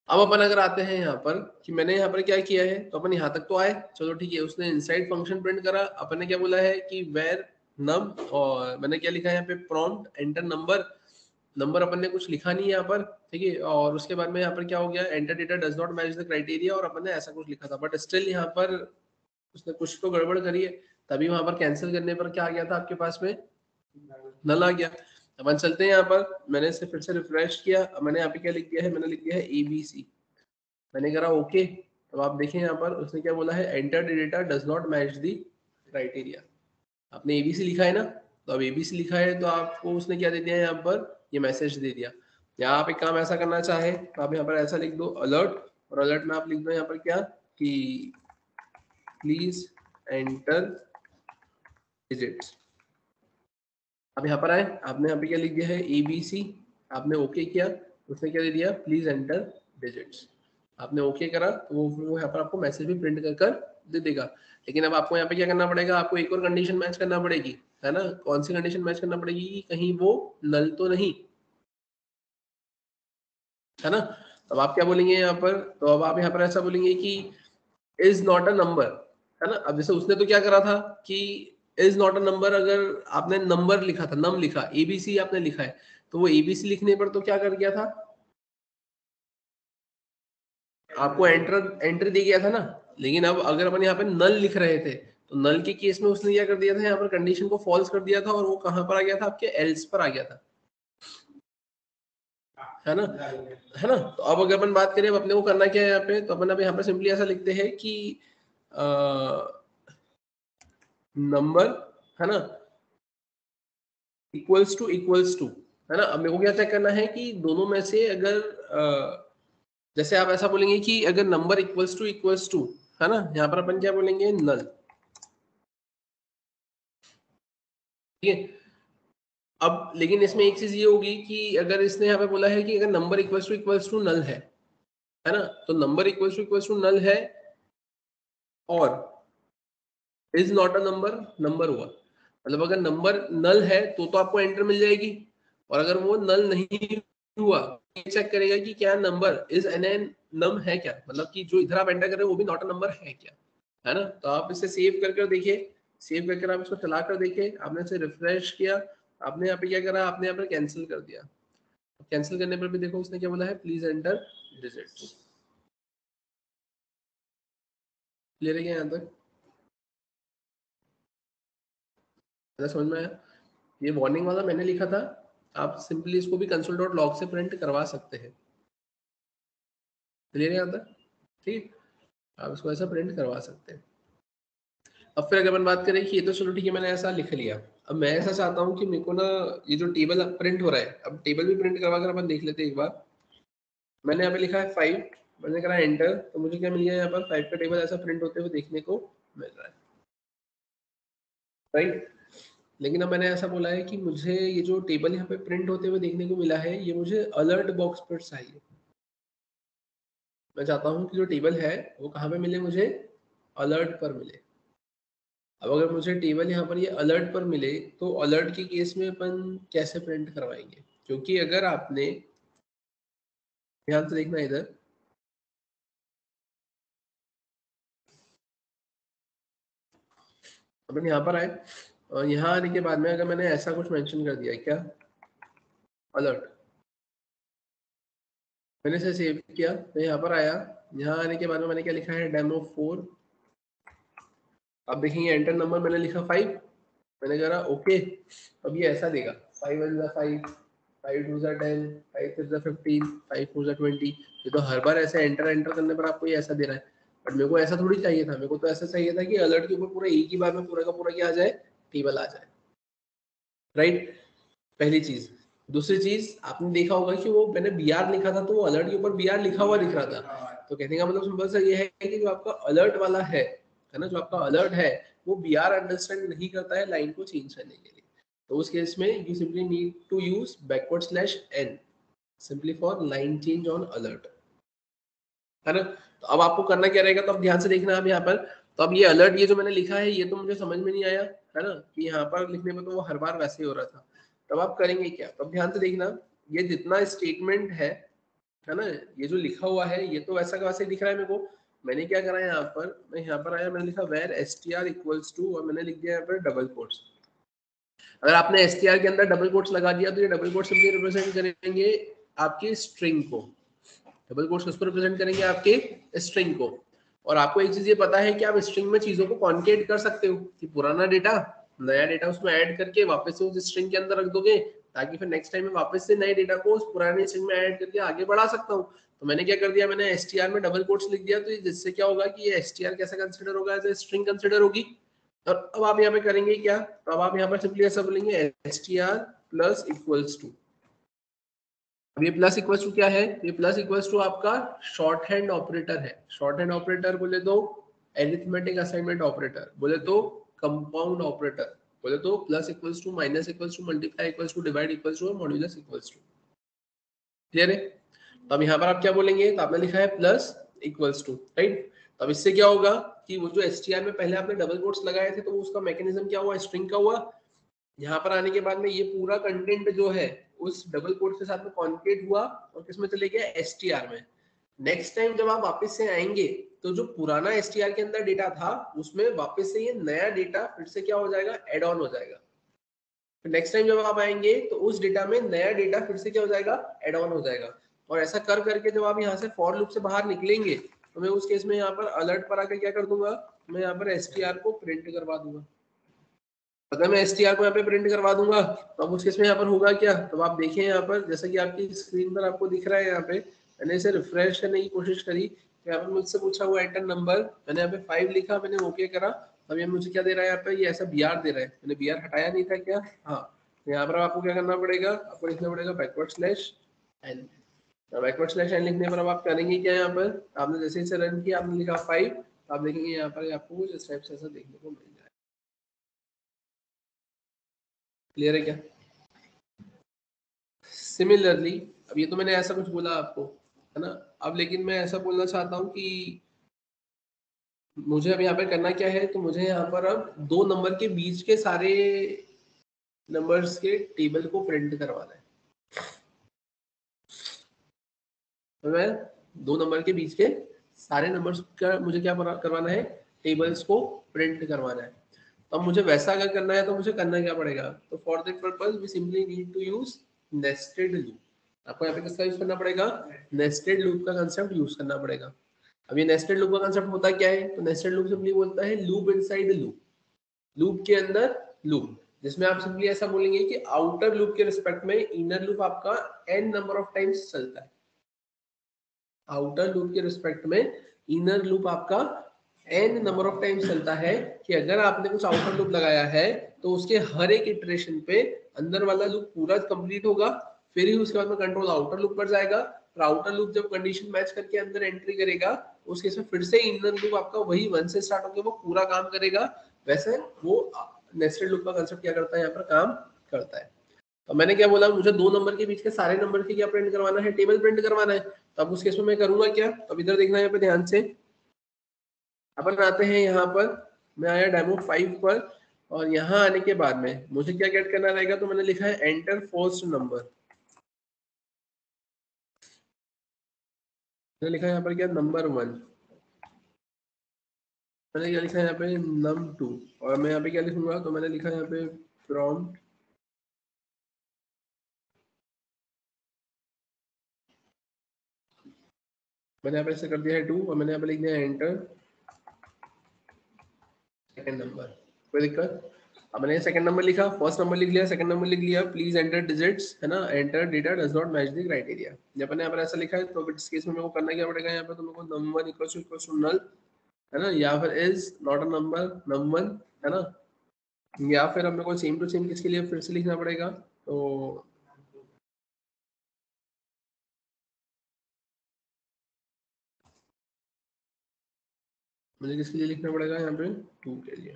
अब अपन अगर आते हैं यहाँ पर कि मैंने यहाँ पर क्या किया है, तो अपन यहाँ तक तो आए, चलो ठीक है। उसने इनसाइड फंक्शन प्रिंट करा, अपन ने क्या बोला है कि वेर नम, और मैंने क्या लिखा है यहाँ पे, प्रॉम्प्ट एंटर नंबर। नंबर अपन ने कुछ लिखा नहीं है यहाँ पर, ठीक है। और उसके बाद में यहाँ पर क्या हो गया, enter data does not match the criteria, और अपन ने ऐसा कुछ लिखा था, बट स्टिल यहाँ पर उसने कुछ तो गड़बड़ करी है, तभी वहां पर कैंसिल करने पर क्या आ गया था आपके पास में, नल आ गया। अपन चलते हैं यहाँ पर, मैंने इसे फिर से रिफ्रेश किया। अब मैंने यहाँ पे क्या लिख दिया है, मैंने लिख दिया है ABC। मैंने करा ओके। अब आप देखें यहाँ पर उसने क्या बोला है, enter data does not match the criteria. आपने एबीसी लिखा है ना, तो अब एबीसी लिखा है तो आपको उसने क्या दे दिया है, यहाँ पर ये मैसेज दे दिया। या आप एक काम ऐसा करना चाहे तो आप यहाँ पर ऐसा लिख दो अलर्ट, और अलर्ट में आप लिख दो यहाँ पर क्या कि प्लीज एंटर डिजिट्स। अब यहाँ पर आए, आपने यहाँ पे क्या लिख दिया है, ABC। आपने ओके किया, उसने क्या दे दिया, प्लीज एंटर डिजिट्स। आपने ओके करा तो वो यहाँ पर आपको मैसेज भी प्रिंट कर कर दे देगा। लेकिन अब आपको यहाँ पे क्या करना पड़ेगा, आपको एक और कंडीशन मैच करना पड़ेगी, है ना। कौन सी कंडीशन मैच करना पड़ेगी, कि कहीं वो नल तो नहीं, है ना। अब आप क्या बोलेंगे यहाँ पर, तो अब आप यहाँ पर ऐसा बोलेंगे कि इज नॉट अ नंबर, है ना। अब जैसे उसने तो क्या करा था कि इज नॉट अ नंबर, अगर आपने नंबर लिखा था, नम लिखा, ABC आपने लिखा है, तो वो ABC लिखने पर तो क्या कर गया था, आपको एंटर एंटर दे गया था ना। लेकिन अब अगर अपन यहाँ पे नल लिख रहे थे, तो नल के केस में उसने क्या कर दिया था, यहाँ पर कंडीशन को फॉल्स कर दिया था, और वो कहाँ पर आ गया था, आपके एल्स पर आ गया था, है ना, है ना। तो अब अगर अपन बात करें, अब अपने को करना क्या है यहाँ पे, तो अपन अब यहाँ पे सिंपली ऐसा लिखते हैं कि नंबर, है ना, इक्वल्स टू, है ना। अब मेरे को क्या चेक करना है कि दोनों में से अगर जैसे आप ऐसा बोलेंगे कि अगर नंबर इक्वल्स टू, है ना, यहाँ पर अपन क्या बोलेंगे, नल, ठीक है। अब लेकिन इसमें एक चीज ये होगी कि अगर इसने यहाँ पे बोला है कि अगर नंबर इक्वल्स टू नल है ना, तो नंबर इक्वल्स टू नल है, और is not a number, number हुआ, मतलब अगर नंबर नल है तो आपको एंटर मिल जाएगी, और अगर वो नल नहीं हुआ, चेक करेगा कि क्या नंबर इज एन नम है क्या, मतलब कि जो इधर आप एंटर कर रहे हो वो भी नॉट अ नंबर है क्या, है ना। तो आप इसे सेव कर देखिए, सेव करके आप इसको चला कर देखिए, आपने इसे रिफ्रेश किया, आपने यहाँ पे क्या करा, आपने यहाँ पर कैंसिल कर दिया। कैंसिल करने पर भी देखो उसने क्या बोला है, प्लीज एंटर डिजिट्स। क्लियर है क्या यहाँ तक, समझ में आया। ये वार्निंग वाला मैंने लिखा था, आप सिंपली इसको भी कंसोल डॉट लॉग से प्रिंट करवा सकते हैं। क्लियर है यहाँ तक, ठीक है, आप इसको ऐसा प्रिंट करवा सकते हैं। अब फिर अगर अपन बात करें कि ये तो चलो ठीक है, मैंने ऐसा लिख लिया, अब मैं ऐसा चाहता हूँ कि मेरे को ना ये जो टेबल प्रिंट हो रहा है, अब टेबल भी प्रिंट करवा कर अपन देख लेते हैं एक बार। मैंने यहाँ पे लिखा है 5, मैंने करा एंटर, तो मुझे क्या मिल गया यहाँ पर, 5 का टेबल ऐसा प्रिंट होते हुए देखने को मिल रहा है, राइट। लेकिन अब मैंने ऐसा बोला है कि मुझे ये जो टेबल यहाँ पे प्रिंट होते हुए देखने को मिला है, ये मुझे अलर्ट बॉक्स पर चाहिए। मैं चाहता हूँ कि जो टेबल है वो कहाँ पे मिले, मुझे अलर्ट पर मिले। अब अगर मुझे टेबल यहाँ पर ये अलर्ट पर मिले, तो अलर्ट के केस में अपन कैसे प्रिंट करवाएंगे, क्योंकि अगर आपने ध्यान से देखना इधर, अपन यहाँ पर आए, और यहाँ आने के बाद में अगर मैंने ऐसा कुछ मेंशन कर दिया, क्या अलर्ट, मैंने इसे सेव किया, मैं यहाँ पर आया, यहाँ आने के बाद में मैंने क्या लिखा है, डेमो 4। अब देखेंगे एंटर नंबर मैंने लिखा 5, मैंने कहा ओके, अब ये ऐसा देगा 5 1 5, 5 2 10, 5 3 15, 5 4 20। ये तो हर बार ऐसे एंटर एंटर करने पर आपको ये ऐसा दे रहा है, बट मेरे को ऐसा थोड़ी चाहिए था, मेरे को तो ऐसा चाहिए था कि अलर्ट के ऊपर पूरा एक ही बार में पूरा का पूरा क्या आ जाए, टेबल आ जाए, राइट। पहली चीज। दूसरी चीज आपने देखा होगा कि वो मैंने बी आर लिखा था तो वो अलर्ट के ऊपर बी आर लिखा हुआ दिख रहा था, तो कहने का मतलब सिंपल सा ये है कि जो आपका अलर्ट वाला है ना, जो आपका अलर्ट है वो बी आर अंडरस्टैंड नहीं करता है लाइन को चेंज करने के लिए, तो उस केस में you simply need to use backward slash n simply for line change on alert, है ना। तो अब आपको करना क्या रहेगा, तो अब ध्यान से देखना आप यहाँ पर, तो अब ये अलर्ट ये जो मैंने लिखा है ये तो मुझे समझ में नहीं आया, है ना, कि यहाँ पर लिखने में तो वो हर बार वैसे ही हो रहा था, तब आप करेंगे क्या, तब ध्यान से देखना, ये जितना स्टेटमेंट है ना, ये जो लिखा हुआ है ये तो वैसा का वैसे दिख रहा है मेरे को, मैंने क्या करा यहाँ पर, मैं यहाँ पर आया, मैंने लिखा वेर str इक्वल्स टू, और मैंने लिख दिया यहाँ पर डबल कोट्स। अगर आपने str के अंदर डबल कोट्स लगा दिया तो ये डबल कोट्स सिंपली रिप्रेजेंट करेंगे आपके स्ट्रिंग को, डबल कोट्स किसको रिप्रेजेंट करेंगे, आपके स्ट्रिंग को। और आपको एक चीज ये पता है कि आप स्ट्रिंग में चीजों को कॉन्केट कर सकते हो, कि पुराना डेटा नया डेटा उसमें ऐड करके वापस से उस स्ट्रिंग के अंदर रख दोगे, ताकि फिर नेक्स्ट टाइम में वापस से नए डेटा को उस पुराने स्ट्रिंग में ऐड करके आगे बढ़ा सकता हूँ। तो मैंने क्या कर दिया, मैंने str में डबल कोट्स लिख दिया, तो जिससे क्या होगा कि ये str कैसा कंसिडर होगा, एज ए स्ट्रिंग कंसिडर होगी। और अब आप यहाँ पे करेंगे क्या, तो अब आप यहाँ पर सिंपली ऐसा बोलेंगे str प्लस इक्वल्स टू, अब ये प्लस इक्वल्स टू क्या है, ये प्लस इक्वल्स टू आपका शॉर्ट हैंड ऑपरेटर है, शॉर्ट हैंड ऑपरेटर बोले तो एरिथमेटिक असाइनमेंट ऑपरेटर, बोले तो कंपाउंड ऑपरेटर, बोले तो plus equals to, minus equals to, multiply equals to, divide equals to, modulus equals to, clear है। तो अब यहाँ पर आप क्या बोलेंगे, तो आपने लिखा है प्लस इक्वल्स टू, राइट। तो अब इससे क्या होगा कि वो जो str में पहले आपने डबल कोट्स लगाए थे तो उसका मैकेनिज्म क्या हुआ, स्ट्रिंग का हुआ, यहाँ पर आने के बाद में ये पूरा कंटेंट जो है उस डबल कोट के साथ में कॉन्केट हुआ और किसमें चले गया, एसटीआर में। नेक्स्ट टाइम जब आप वापस से आएंगे तो जो पुराना एसटीआर के अंदर डेटा था उसमें वापस से ये नया डेटा फिर से क्या हो जाएगा, एड ऑन हो जाएगा। फिर नेक्स्ट टाइम जब आप आएंगे तो उस डेटा में नया डेटा फिर से क्या हो जाएगा, एड ऑन हो जाएगा। और ऐसा कर करके जब आप यहाँ से फॉर लूप से बाहर निकलेंगे तो मैं उस केस में यहाँ पर अलर्ट पर आकर क्या कर दूंगा, मैं यहाँ पर एसटीआर को प्रिंट करवा दूंगा। अगर मैं str को यहाँ पे प्रिंट करवा दूंगा तो अब उस केस में यहाँ पर होगा क्या, तो आप देखिए यहाँ पर जैसा कि आपकी स्क्रीन पर आपको दिख रहा है, यहाँ पे मैंने इसे रिफ्रेश करने की कोशिश करी, यहाँ पर मुझसे पूछा हुआ एंटर नंबर, मैंने यहाँ पे 5 लिखा, मैंने ओके करा, अब ये मुझे क्या दे रहा है, यहाँ पे ये ऐसा br दे रहा है, मैंने br हटाया नहीं था क्या, हाँ। तो यहाँ पर आपको क्या करना पड़ेगा, आपको लिखना पड़ेगा backward slash n, backward slash n लिखने पर अब आप करेंगे क्या, यहाँ पर आपने जैसे इसे रन किया, आपने लिखा 5, आप देखेंगे यहाँ पर आपको कुछ इस टाइप से ऐसा देखने को मिल जाए, क्लियर है क्या। सिमिलरली अब ये तो मैंने ऐसा कुछ बोला आपको, है ना, अब लेकिन मैं ऐसा बोलना चाहता हूँ कि मुझे अब यहाँ पे करना क्या है, तो मुझे यहाँ पर अब दो नंबर के बीच के सारे नंबर्स के टेबल को प्रिंट करवाना है, तो मैं दो नंबर के बीच के सारे नंबर्स का मुझे क्या करवाना है, टेबल्स को प्रिंट करवाना है। तो अब मुझे वैसा अगर करना है तो मुझे करना क्या पड़ेगा, तो for that purpose we simply need to use nested loop. आपको यहाँ पे किसका यूज करना पड़ेगा, नेस्टेड लूप का कंसेप्ट यूज करना पड़ेगा। अब ये नेस्टेड लूप का कंसेप्ट होता क्या है, तो नेस्टेड लूप सिंपली बोलता है लूप इनसाइड लूप, लूप के अंदर लूप, जिसमें आप सिंपली ऐसा बोलेंगे कि आउटर लूप के रिस्पेक्ट में इनर लूप आपका n नंबर ऑफ टाइम्स चलता है, आउटर लूप के रिस्पेक्ट में इनर लूप आपका n नंबर ऑफ टाइम्स चलता है, कि अगर आपने कुछ आउटर लूप लगाया है तो उसके हर एक इटरेशन पे अंदर वाला लूप पूरा कंप्लीट होगा, फिर ही उसके बाद में कंट्रोल आउटर लूप पर जाएगा, और आउटर लूप जब कंडीशन मैच करके अंदर एंट्री करेगा उस केस में फिर से इनर लूप आपका वही 1 से स्टार्ट होकर वो पूरा काम करेगा। वैसे वो नेस्टेड लूप का कंसेप्ट क्या करता है, यहाँ पर काम करता है। तो मैंने क्या बोला, मुझे दो नंबर के बीच के सारे नंबर की क्या प्रिंट करवाना है, टेबल प्रिंट करवाना है। तो अब उस केस में मैं करूंगा क्या, अब इधर देखना है यहाँ पे ध्यान से, अपन आते हैं यहाँ पर, मैं आया डेमो 5 पर, और यहाँ आने के बाद में मुझे क्या गेट करना रहेगा, तो मैंने लिखा है एंटर फर्स्ट नंबर, मैंने लिखा है यहाँ पर क्या, नंबर 1, मैंने क्या लिखा है यहाँ पे num2 और मैं यहाँ पे क्या लिखूंगा, तो मैंने लिखा है यहाँ पे from मैंने यहाँ पे ऐसे कर दिया है 2 और मैंने यहाँ पे लिख दिया है एंटर सेकंड नंबर। कोई दिक्कत? अब मैंने सेकंड नंबर लिखा, फर्स्ट नंबर लिख लिया, सेकंड नंबर लिख लिया, प्लीज एंटर डिजिट्स, है ना, enter data does not match the criteria. जब मैंने यहाँ पर ऐसा लिखा है तो इस केस में मेरे को करना क्या पड़ेगा, यहाँ पे तो मेरे को num1 इक्वल्स टू नल, है ना, या फिर is not a number num1, है ना, या फिर अब मेरे को सेम टू सेम किसके लिए फिर से लिखना पड़ेगा, तो मुझे किसके लिए लिखना पड़ेगा यहाँ पे 2 के लिए।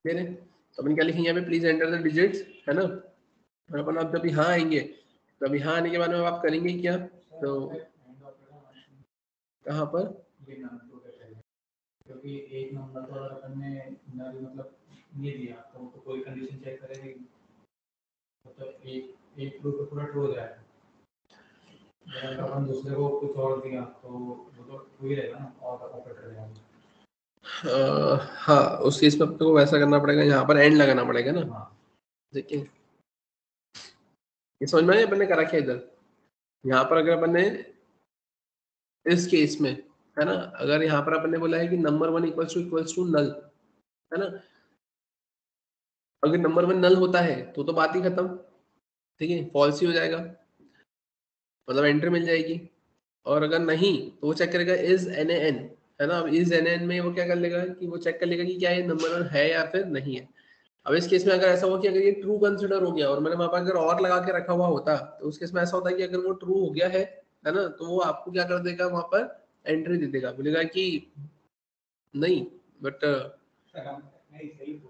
ठीक है, तो अपन क्या लिखेंगे यहाँ पे प्लीज एंटर द डिजिट्स, है ना, और अपन आप जब यहाँ आएंगे तो अब यहाँ आने के बाद में आप करेंगे क्या, तो कहाँ पर, क्योंकि एक नंबर तो अगर अपन ने नल मतलब ये दिया तो कोई कंडीशन चेक करेगी, मतलब एक ट्रू पे पूरा ट्रू हो जाएगा। अगर अपन दूसरे को कुछ और दिया तो वो तो ट्रू ही रहेगा ना, और ऑपरेटर रहेगा। हाँ, उस केस में अपने को वैसा करना पड़ेगा, यहाँ पर एंड लगाना पड़ेगा ना। देखिए ये समझ में आया अपन ने करा क्या इधर, यहाँ पर अगर अपन ने इस केस में, है ना, अगर यहाँ पर अपन ने बोला है कि नंबर 1 इक्वल्स टू नल, है ना, अगर नंबर 1 नल होता है तो बात ही खत्म, ठीक है, फॉल्स ही हो जाएगा, मतलब एंट्री मिल जाएगी। और अगर नहीं तो वो चेक करेगा इज एन एन, है ना, अब इज एन एन में वो क्या कर लेगा कि वो चेक कर लेगा कि क्या ये नंबर 1 है या फिर नहीं है। अब इस केस में अगर ऐसा हुआ कि अगर ये ट्रू कंसिडर हो गया और मैंने वहां पर अगर और लगा के रखा हुआ होता तो उस केस में ऐसा होता है कि अगर वो ट्रू हो गया है ना, तो वो आपको क्या कर देगा, वहां पर एंट्री दे देगा, बोलेगा कि नहीं, बट नहीं सही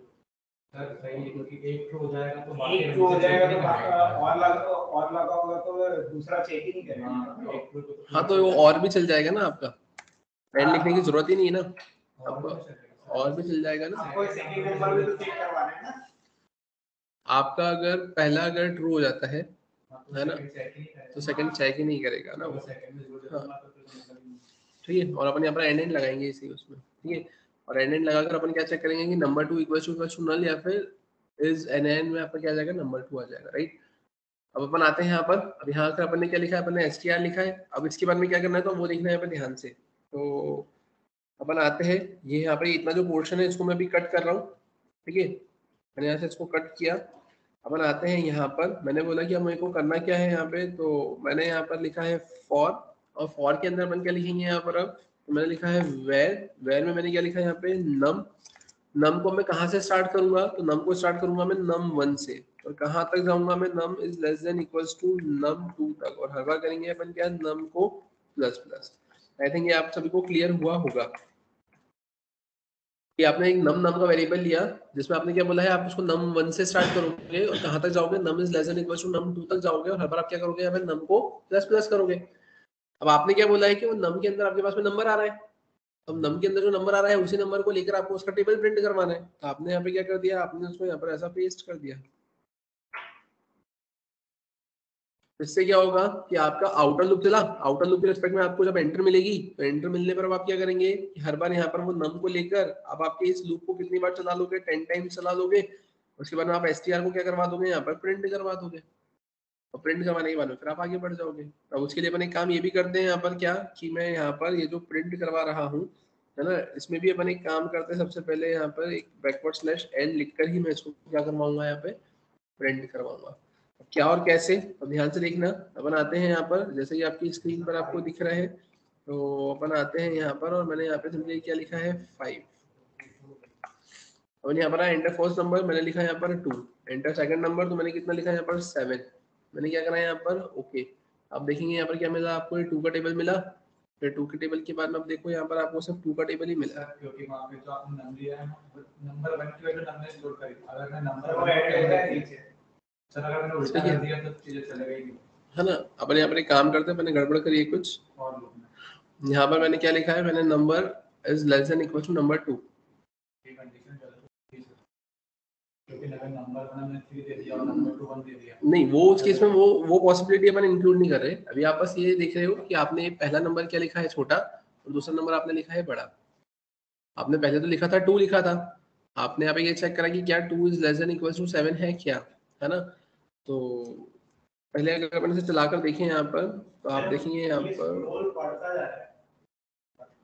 सर, सही, क्योंकि एक ट्रू हो जाएगा तो बाकी एक ट्रू हो जाएगा तो और लगा होगा तो दूसरा चेक ही नहीं करेगा। हाँ, तो वो और भी चल जाएगा ना, आपका एंड लिखने की जरूरत ही नहीं है ना, आपको और भी चल जाएगा ना। आपको सेकंड नंबर भी तो चेक करवाना है ना, आपका अगर पहला अगर ट्रू हो जाता है ना, तो सेकंड चेक ही नहीं करेगा ना वो। हाँ, ठीक है, और अपन यहाँ पर एंड लगाएंगे इसी उसमें, ठीक है, और एंड लगाकर अपन क्या चेक करेंगे कि नंबर 2 इक्वल्स टू नल या फिर इज एन एन में आपका क्या आ जाएगा, नंबर 2 आ जाएगा, राइट। अब अपन आते हैं यहाँ पर, अब यहाँ पर अपन ने क्या लिखा है, अपन ने str लिखा है। अब इसके बाद में क्या करना है तो वो देखना है यहाँ पे ध्यान से। तो अपन आते हैं, ये यहाँ पे इतना जो पोर्शन है इसको मैं भी कट कर रहा हूँ, ठीक है, मैंने यहाँ से इसको कट किया। अपन आते हैं यहाँ पर, मैंने बोला कि अब मेरे को करना क्या है यहाँ पे, तो मैंने यहाँ पर लिखा है फॉर, और फॉर के अंदर अपन क्या लिखेंगे यहाँ पर, अब तो मैंने लिखा है वेर में मैंने क्या लिखा है यहाँ पे नम को मैं कहाँ से स्टार्ट करूंगा, तो नम को स्टार्ट करूंगा मैं num1 से, और कहाँ तक जाऊंगा मैं, num is less than equals to num2 तक, और हर बार करेंगे अपन क्या, num को प्लस प्लस। आई थिंक ये आप सभी को क्लियर हुआ होगा कि आपने एक नम नाम का वेरिएबल लिया जिसमें आपने क्या बोला है, आप उसको num1 से स्टार्ट करोगे और कहाँ तक जाओगे, num is less than equals to num2 तक जाओगे, और हर बार आप क्या करोगे, यहाँ पे num को प्लस प्लस करोगे। अब आपने क्या बोला है कि वो num के अंदर आपके पास में नंबर आ रहा है, अब नम के अंदर जो नंबर आ रहा है उसी नंबर को लेकर आपको उसका टेबल प्रिंट करवाना है, तो आपने यहाँ पे क्या कर दिया, आपने उसको यहाँ पर ऐसा पेस्ट कर दिया। इससे क्या होगा कि आपका आउटर लूप चला, आउटर लूप के रिस्पेक्ट में आपको जब एंटर मिलेगी तो एंटर मिलने पर अब आप क्या करेंगे कि हर बार यहाँ पर वो नम को लेकर अब आपके इस लूप को कितनी बार चला लोगे, 10 टाइम्स चला लोगे, उसके बाद में आप str को क्या करवा दोगे, यहाँ पर प्रिंट करवा दोगे, और प्रिंट करवाने के बाद में फिर आप आगे बढ़ जाओगे। अब उसके लिए अपन एक काम ये भी करते हैं यहाँ पर, क्या कि मैं यहाँ पर ये जो प्रिंट करवा रहा हूँ, है ना, इसमें भी अपन एक काम करते हैं, सबसे पहले यहाँ पर एक बैकवर्ड स्लैश एन लिखकर ही मैं इसको क्या करवाऊंगा, यहाँ पे प्रिंट करवाऊंगा। क्या और कैसे, तो ध्यान से देखना। अपन आते हैं यहाँ पर, जैसे कि आपकी स्क्रीन पर आपको दिख रहा है, तो अपन आते हैं यहाँ पर, और मैंने यहाँ पे समझिए क्या लिखा है 5। अपन यहाँ पर एंटर फर्स्ट नंबर मैंने लिखा है यहाँ पर 2, एंटर सेकंड नंबर तो मैंने कितना लिखा है यहाँ पर 7, मैंने क्या करा है यहाँ पर ओके। अब देखेंगे यहाँ पर क्या मिला आपको, 2 का टेबल मिला, फिर 2 के टेबल के बाद में अब देखो यहाँ पर आपको सिर्फ 2 का टेबल ही मिला, क्योंकि वहां पे तो आपने नंबर दिया है, नंबर 1 की वजह नंबर स्टोर करी, अगर मैं नंबर 1 ऐड कर नीचे सर, अगर मैंने उल्टा कर दिया तो चीजें चलेगा ही नहीं, है ना। अपन यहाँ पर एक काम करते हैं, मैंने गड़बड़ करी है कुछ, और यहाँ पर मैंने क्या लिखा है, मैंने number is less than equal to number 2, नहीं वो उस केस में वो पॉसिबिलिटी अपन इंक्लूड नहीं कर रहे। अभी आप बस ये देख रहे हो कि आपने पहला नंबर क्या लिखा है छोटा, और दूसरा नंबर आपने लिखा है बड़ा। आपने पहले तो लिखा था 2 लिखा था, आपने यहाँ पे ये चेक करा कि क्या 2 is less than equal to 7 है क्या, है ना। तो पहले अगर अपन इसे चलाकर देखें यहाँ पर तो आप देखेंगे यहाँ पर,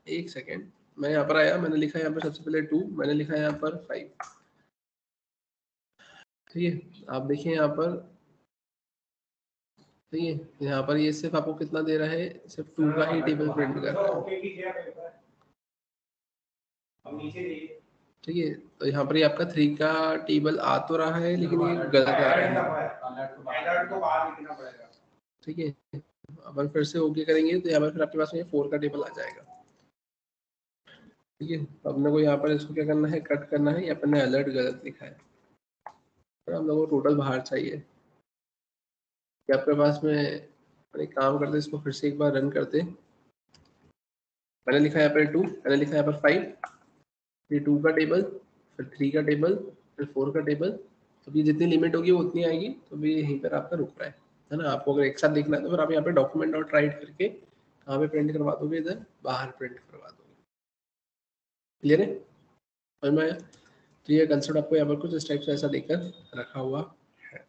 एक सेकेंड, मैं यहाँ पर आया, मैंने लिखा यहाँ पर सबसे पहले 2, मैंने लिखा यहाँ पर 5, ठीक है। आप देखिए यहाँ पर, ठीक है, यहाँ पर ये सिर्फ आपको कितना दे रहा है, सिर्फ 2 का ही टेबल प्रिंट कर रहा है, ठीक है। तो यहाँ पर ये आपका 3 का टेबल आ तो रहा है लेकिन ये गलत आ रहा है, ठीक है। अपन फिर से ओके करेंगे तो यहाँ पर फिर आपके पास में 4 का टेबल आ जाएगा, ठीक है। तो अपने को यहाँ पर इसको क्या करना है, कट करना है, या अपन ने अलर्ट गलत लिखा है, तो हम लोगों को टोटल बाहर चाहिए। कि आपके पास में एक काम करते, इसको फिर से एक बार रन करते। मैंने लिखा यहाँ पर 2, मैंने लिखा यहाँ पर 5, ये 2 का टेबल, फिर 3 का टेबल, फिर 4 का टेबल, तो ये जितनी लिमिट होगी वो उतनी आएगी, तो भी यहीं पर आपका रुक रहा है ना। आपको अगर एक साथ देखना है तो फिर आप यहाँ पे डॉक्यूमेंट डॉट राइट करके कहाँ पे प्रिंट करवा दोगे, इधर बाहर प्रिंट करवा दोगे। क्लियर है, समझ में आया। तो ये कंसेप्ट आपको यहाँ पर कुछ इस टाइप से ऐसा देकर रखा हुआ है।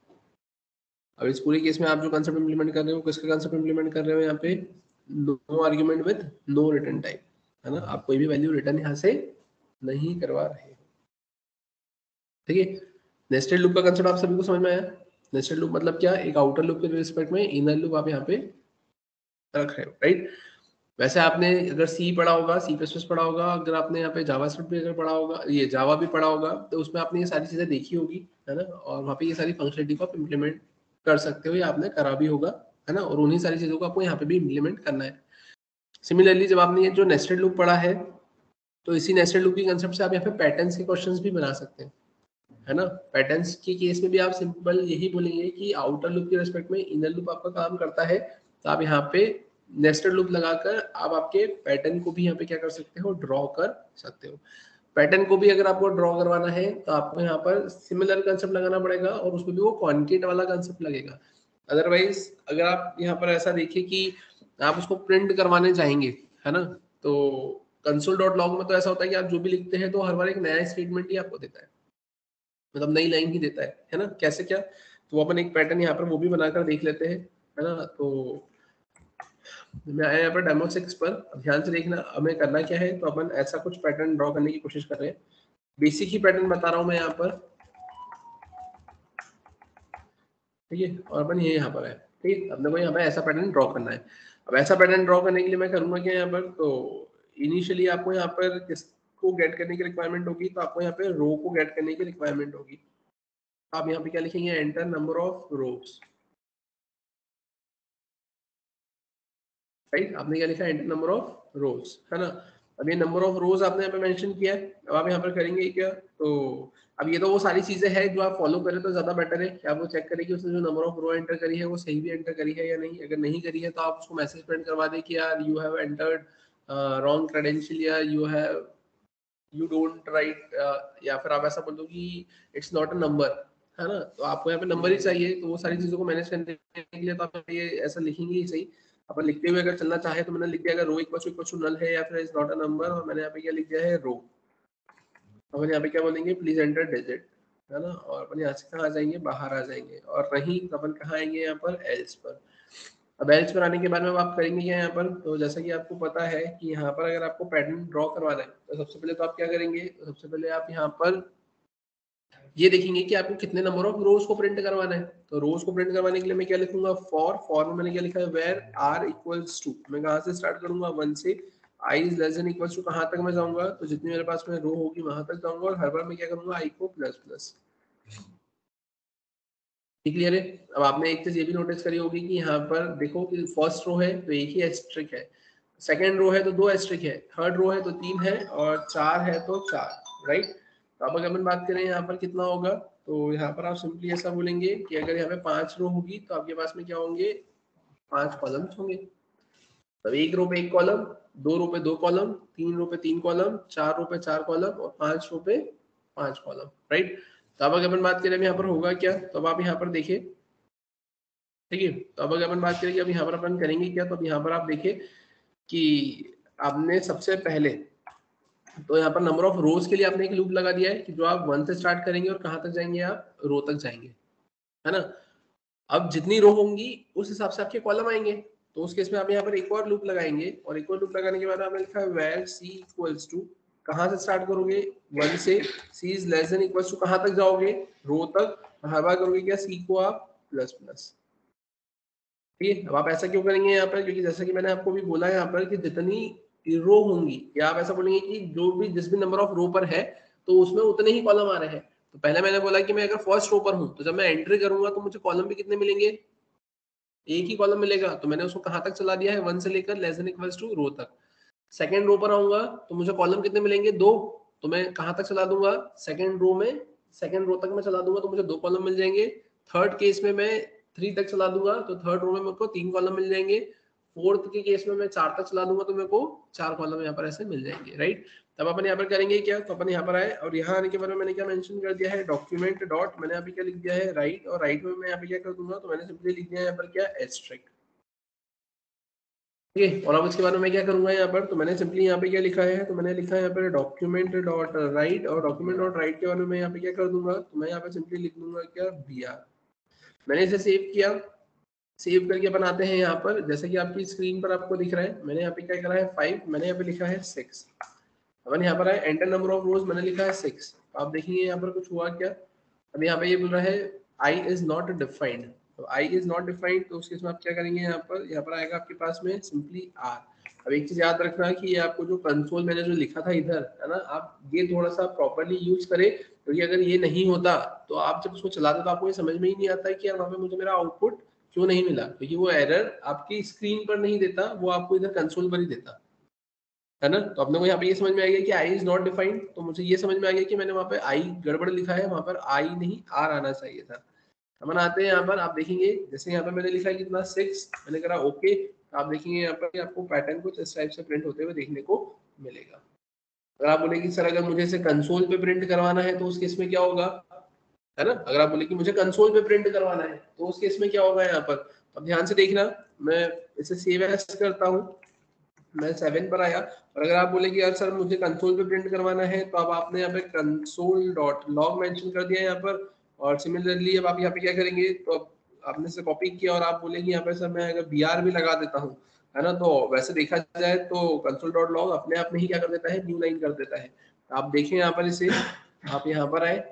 अब इस पूरे केस में आप जो कंसेप्ट इंप्लीमेंट कर रहे हो, किसका कंसेप्ट इंप्लीमेंट कर रहे हो, यहाँ पे no argument with no return type, है ना। आप कोई भी वैल्यू रिटर्न यहाँ से नहीं करवा रहे हो, ठीक है। नेस्टेड लूप का कंसेप्ट आप सभी को समझ में आया। नेस्टेड लूप मतलब क्या, एक आउटर लूप के रिस्पेक्ट में इनर लूप आप यहाँ पे रख रहे हो, राइट। वैसे आपने अगर सी पढ़ा होगा, सी प्लस प्लस पढ़ा होगा, अगर आपने यहाँ पे जावास्क्रिप्ट भी अगर पढ़ा होगा, ये जावा भी पढ़ा होगा, तो उसमें आपने ये सारी चीजें देखी होगी, है ना। और वहाँ पे ये सारी फंक्शनलिटी को आप इम्प्लीमेंट कर सकते हो, या आपने करा भी होगा, है ना। और उन्हीं सारी चीजों को आपको यहाँ पे भी इम्प्लीमेंट करना है। सिमिलरली जब आपने ये जो नेस्टेड लूप पढ़ा है, तो इसी नेस्टेड लूप की कंसेप्ट से आप यहाँ पे पैटर्न्स के क्वेश्चंस भी बना सकते हैं, है ना। पैटर्न्स के केस में भी आप सिंपल यही बोलेंगे कि आउटर लूप के रिस्पेक्ट में इनर लूप आपका काम करता है, तो आप यहाँ पे नेस्टेड लूप लगाकर आप आपके पैटर्न को भी यहाँ पे क्या कर सकते हो, ड्रॉ कर सकते हो। पैटर्न को भी अगर आपको ड्रॉ करवाना है तो आपको यहाँ पर सिमिलर कंसेप्ट लगाना पड़ेगा, और उसमें भी वो कॉन्केट वाला कंसेप्ट लगेगा। अदरवाइज अगर आप यहाँ पर ऐसा देखिए कि आप उसको प्रिंट करवाने चाहेंगे, है ना, तो console.log में तो ऐसा होता है कि आप जो भी लिखते हैं तो हर बार एक नया स्टेटमेंट ही आपको देता है, मतलब नई लाइन ही देता है ना। कैसे क्या, तो अपन एक पैटर्न यहाँ पर वो भी बनाकर देख लेते हैं, है ना। तो मैं आया यहाँ पर डेमो 6 पर, ध्यान से देखना हमें करना क्या है। तो अपन ऐसा कुछ पैटर्न ड्रॉ करने की कोशिश कर रहे हैं, बेसिक ही पैटर्न बता रहा हूँ मैं यहाँ पर, ठीक है। और अपन ये यहाँ पर है, ठीक है। अपने को यहाँ पे ऐसा पैटर्न ड्रॉ करना है। अब ऐसा पैटर्न ड्रॉ करने के लिए मैं करूँगा क्या यहाँ पर, तो इनिशियली आपको यहाँ पर किसको गेट करने की रिक्वायरमेंट होगी, तो आपको यहाँ पे रो को गेट करने की रिक्वायरमेंट होगी। आप यहाँ पे क्या लिखेंगे, enter number of rose, right. आपने क्या लिखा, एंटर नंबर ऑफ रोज, है ना। अब ये नंबर ऑफ रोज आपने यहाँ पे मेंशन किया है, अब आप यहाँ पर करेंगे क्या, तो अब ये तो वो सारी चीजें हैं जो आप फॉलो करें तो ज्यादा बेटर है कि आप वो चेक करें कि उसने जो नंबर ऑफ रो एंटर करी है वो सही भी एंटर करी है या नहीं। अगर नहीं करी है तो आप उसको मैसेज प्रिंट करवा दें कि यार you have entered wrong credential, या यू डोंट राइट, या फिर आप ऐसा बोल दो कि इट्स नॉट अ नंबर, है ना। तो आपको यहाँ पे नंबर ही चाहिए, तो वो सारी चीजों को मैनेज करने के लिए तो आप ये ऐसा लिखेंगे ही सही। अपन लिखते हुए अगर चलना चाहे तो मैंने लिख दिया अगर रो इक्वल टू नल है या फिर इज नॉट अ नंबर, और मैंने यहाँ पे क्या लिख दिया है, रो। अपन यहाँ पे क्या बोलेंगे, प्लीज एंटर डिजिट, है ना। और अपन यहाँ से कहाँ आ जाएंगे, बाहर आ जाएंगे, और नहीं तो अपन कहाँ आएंगे, यहाँ पर एल्स पर। अब एल्स पर आने के बाद में आप करेंगे क्या यहाँ पर, तो जैसा कि आपको पता है कि यहाँ पर अगर आपको पैटर्न ड्रॉ करवाना है तो सबसे पहले तो आप क्या करेंगे, तो सबसे पहले आप यहाँ पर ये देखेंगे कि आपको कितने नंबर ऑफ रोज को प्रिंट करवाना है। तो रोज को प्रिंट करवाने के लिए मैं क्या लिखूंगा, फॉर में मैंने क्या लिखा है, वेयर आर इक्वल्स टू, मैं कहाँ से स्टार्ट करूंगा, 1 से, i is less than equals to कहाँ तक मैं जाऊंगा, तो जितनी मेरे पास में रो होगी वहां तक जाऊंगा, और हर बार मैं क्या करूंगा, आई को प्लस प्लस। क्लियर है। अब आपने एक चीज ये भी नोटिस करी होगी कि यहाँ पर देखो कि फर्स्ट रो है तो एक ही एस्ट्रिक है, सेकंड रो है तो 2 एस्ट्रिक है, थर्ड रो है तो 3 है, और 4 है तो 4, राइट। तो अब अगर अपन बात करें यहाँ पर कितना होगा, तो यहाँ पर आप सिंपली ऐसा बोलेंगे कि अगर यहाँ पे 5 रो होगी तो आपके पास में क्या होंगे, 5 कॉलम्स होंगे। तब 1 रो पे 1 कॉलम, 2 रो पे 2 कॉलम, 3 रो पे 3 कॉलम, 4 रो पे 4 कॉलम, और 5 रो पे 5 कॉलम, राइट। तो अब अगर अपन बात करें यहाँ पर होगा क्या, तो अब आप यहाँ पर देखिए, ठीक है। तो अब अगर अपन बात करें कि अब यहाँ पर अपन करेंगे क्या, तो अब यहाँ पर आप देखिए कि आपने सबसे पहले तो यहाँ पर नंबर ऑफ रोज के लिए आपने एक लूप लगा दिया है कि जो आप 1 से स्टार्ट करेंगे और कहाँ तक जाएंगे, आप रो तक जाएंगे, है ना। अब जितनी रो होंगी उस हिसाब से आपके कॉलम आएंगे, तो उस केस में आप यहाँ पर एक और लूप लगाएंगे, और एक और लूप लगाने के बाद आपने लिखा है वेयर सी इक्वल्स टू, कहाँ से स्टार्ट करोगे 1 से, c is less than equals to कहाँ तक जाओगे, रो तक, हर बार करोगे क्या, सी को आप प्लस प्लस। ठीक है, अब आप ऐसा क्यों करेंगे यहाँ पर, क्योंकि जैसा कि मैंने आपको भी बोला यहाँ पर कि जितनी रो होंगी, या आप ऐसा बोलेंगे कि जो भी जिस भी नंबर ऑफ रो पर है तो उसमें उतने ही कॉलम आ रहे हैं। तो पहले मैंने बोला कि मैं अगर फर्स्ट रो पर हूँ तो जब मैं एंट्री करूंगा तो मुझे कॉलम भी कितने मिलेंगे, एक ही कॉलम मिलेगा, तो मैंने उसको कहाँ तक चला दिया है, 1 से लेकर less than equals to row तक। सेकंड रो पर आऊंगा तो मुझे कॉलम कितने मिलेंगे, 2, तो मैं कहाँ तक चला दूंगा, सेकंड रो में, सेकंड रो तक मैं चला दूंगा तो मुझे 2 कॉलम मिल जाएंगे। थर्ड केस में मैं 3 तक चला दूंगा तो थर्ड रो में मेरे को 3 कॉलम मिल जाएंगे। फोर्थ के केस में मैं 4 तक चला दूंगा तो मेरे को 4 कॉलम यहाँ पर ऐसे मिल जाएंगे, राइट। तब अपन यहाँ पर करेंगे क्या, तो अपन यहाँ पर आए और यहाँ आने के बाद में मैंने क्या मेंशन कर दिया है, डॉक्यूमेंट डॉट, मैंने अभी क्या लिख दिया है राइट, और राइट में मैं यहाँ पे क्या कर दूंगा, तो मैंने सिंपली लिख दिया है यहाँ पर क्या, एस्ट्रिक्ट। ठीक है, और अब इसके बाद में मैं क्या करूंगा यहाँ पर, तो मैंने सिंपली यहाँ पे क्या लिखा है, तो मैंने लिखा है यहाँ पर डॉक्यूमेंट डॉट राइट, और डॉक्यूमेंट डॉट राइट के बाद में मैं यहाँ पे क्या कर दूंगा, तो मैं यहाँ पे सिंपली लिख दूंगा क्या, br। मैंने इसे सेव किया, सेव करके बनाते हैं यहाँ पर, जैसे कि आपकी स्क्रीन पर आपको दिख रहा है, मैंने यहाँ पे क्या करा है 5, मैंने यहाँ पे लिखा है 6। अब यहाँ पर है एंटर नंबर ऑफ रोज, मैंने लिखा है 6। आप देखेंगे यहाँ पर कुछ हुआ क्या, अब यहाँ पे ये बोल रहा है आई इज नॉट डिफाइंड, तो आई इज नॉट डिफाइंड, तो उसके इसमें आप क्या करेंगे, यहाँ पर आएगा आपके पास में सिंपली आर। अब एक चीज याद रखना कि ये आपको जो कंसोल मैंने जो लिखा था इधर, है ना, आप ये थोड़ा सा प्रॉपर्ली यूज करें, क्योंकि अगर ये नहीं होता तो आप जब उसको चलाते तो आपको ये समझ में ही नहीं आता है कि यार वहाँ पे मुझे मेरा आउटपुट क्यों नहीं मिला, क्योंकि वो एरर आपकी स्क्रीन पर नहीं देता, वो आपको इधर कंसोल पर ही देता है ना। तो अपने को यहाँ पे ये समझ में आ गया कि आई इज नॉट डिफाइंड, तो मुझे ये समझ में आ गया कि मैंने वहाँ पे आई गड़बड़ लिखा है, वहाँ पर आई नहीं आर आना चाहिए था। अपन आते हैं यहाँ पर, आप देखेंगे जैसे यहाँ पे मैंने लिखा है कितना 6, मैंने करा ओके, आप देखेंगे यहाँ पर आपको पैटर्न कुछ इस टाइप से प्रिंट होते हुए देखने को मिलेगा। अगर आप बोले कि सर अगर मुझे इसे कंसोल पे प्रिंट करवाना है तो उस केस में क्या होगा, है ना, अगर आप बोले कि मुझे कंसोल पे प्रिंट करवाना है तो उस केस में क्या होगा यहाँ पर, अब ध्यान से देखना, मैं इसे सेव एज करता हूँ, मैं 7 पर आया, और अगर आप बोले कि यार सर मुझे कंसोल पे प्रिंट करवाना है, तो अब आपने यहाँ पे कंसोल डॉट लॉग मेंशन कर दिया यहाँ पर, और सिमिलरली अब आप यहाँ पे क्या करेंगे, तो अब आपने से कॉपी किया और आप बोलेंगे यहाँ पे सर मैं अगर br भी लगा देता हूँ, है ना, तो वैसे देखा जाए तो कंसोल डॉट लॉग अपने आप में ही क्या कर देता है, न्यू लाइन कर देता है। आप देखें यहाँ पर इसे, आप यहाँ पर आए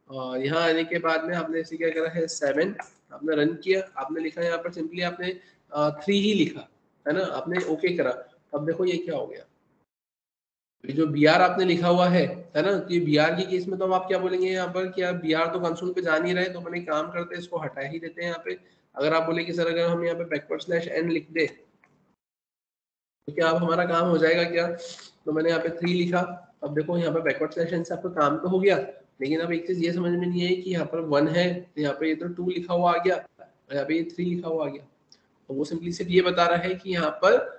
और यहाँ आने के बाद में आपने इसे क्या करा है 7, आपने रन किया, आपने लिखा है यहाँ पर सिंपली आपने 3 ही लिखा, है ना, आपने ओके करा। अब देखो ये क्या हो गया, ये जो br आपने लिखा हुआ है ना, तो ये br की केस में तो अब आप क्या बोलेंगे यहाँ पर कि यार br तो कंसोल पे जा नहीं रहे, तो मैंने काम करते हैं इसको हटा ही देते हैं यहाँ पे। अगर आप बोले कि सर अगर हम यहाँ पे बैकवर्ड स्लैश n लिख दे तो क्या अब हमारा काम हो जाएगा क्या, तो मैंने यहाँ पे 3 लिखा, अब देखो यहाँ पे बैकवर्ड स्लैश n से आपका काम तो हो गया, लेकिन अब एक चीज ये समझ में नहीं है कि यहाँ पर 1 है, तो यहाँ पे ये तो 2 लिखा हुआ आ गया, यहाँ पे ये 3 लिखा हुआ आ गया, तो वो सिंपली सिर्फ ये बता रहा है कि यहाँ पर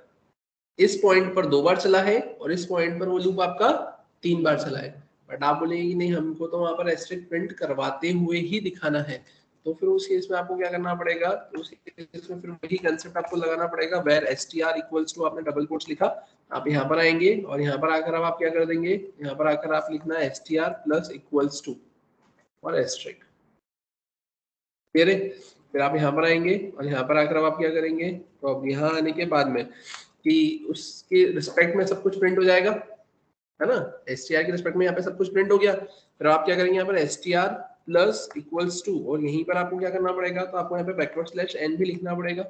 इस पॉइंट पर 2 बार चला है और इस पॉइंट पर वो लूप आपका 3 बार चला है। बट आप बोलेंगे कि नहीं हमको तो वहां पर एस्टेरिस्क प्रिंट करवाते हुए ही दिखाना है, तो फिर उस केस में आपको क्या करना पड़ेगा, तो उस केस में फिर वही कांसेप्ट आपको लगाना पड़ेगा, वेयर str इक्वल्स टू, आपने डबल कोट्स लिखा, आप यहाँ पर आएंगे और यहाँ पर आकर आप क्या कर देंगे, यहाँ पर आकर आप लिखना str प्लस इक्वल्स टू और एस्टेरिस्क, क्लियर है। फिर आप यहाँ पर आएंगे और यहाँ पर आकर आप क्या करेंगे, तो अब यहाँ आने के बाद में कि उसके रिस्पेक्ट में सब कुछ प्रिंट हो जाएगा, है ना, str के रिस्पेक्ट में यहाँ पे सब कुछ प्रिंट हो गया। फिर आप क्या करेंगे, यहाँ पर str प्लस इक्वल्स टू, और यहीं पर आपको क्या करना पड़ेगा, तो आपको यहाँ पे बैकवर्ड स्लैश n भी लिखना पड़ेगा,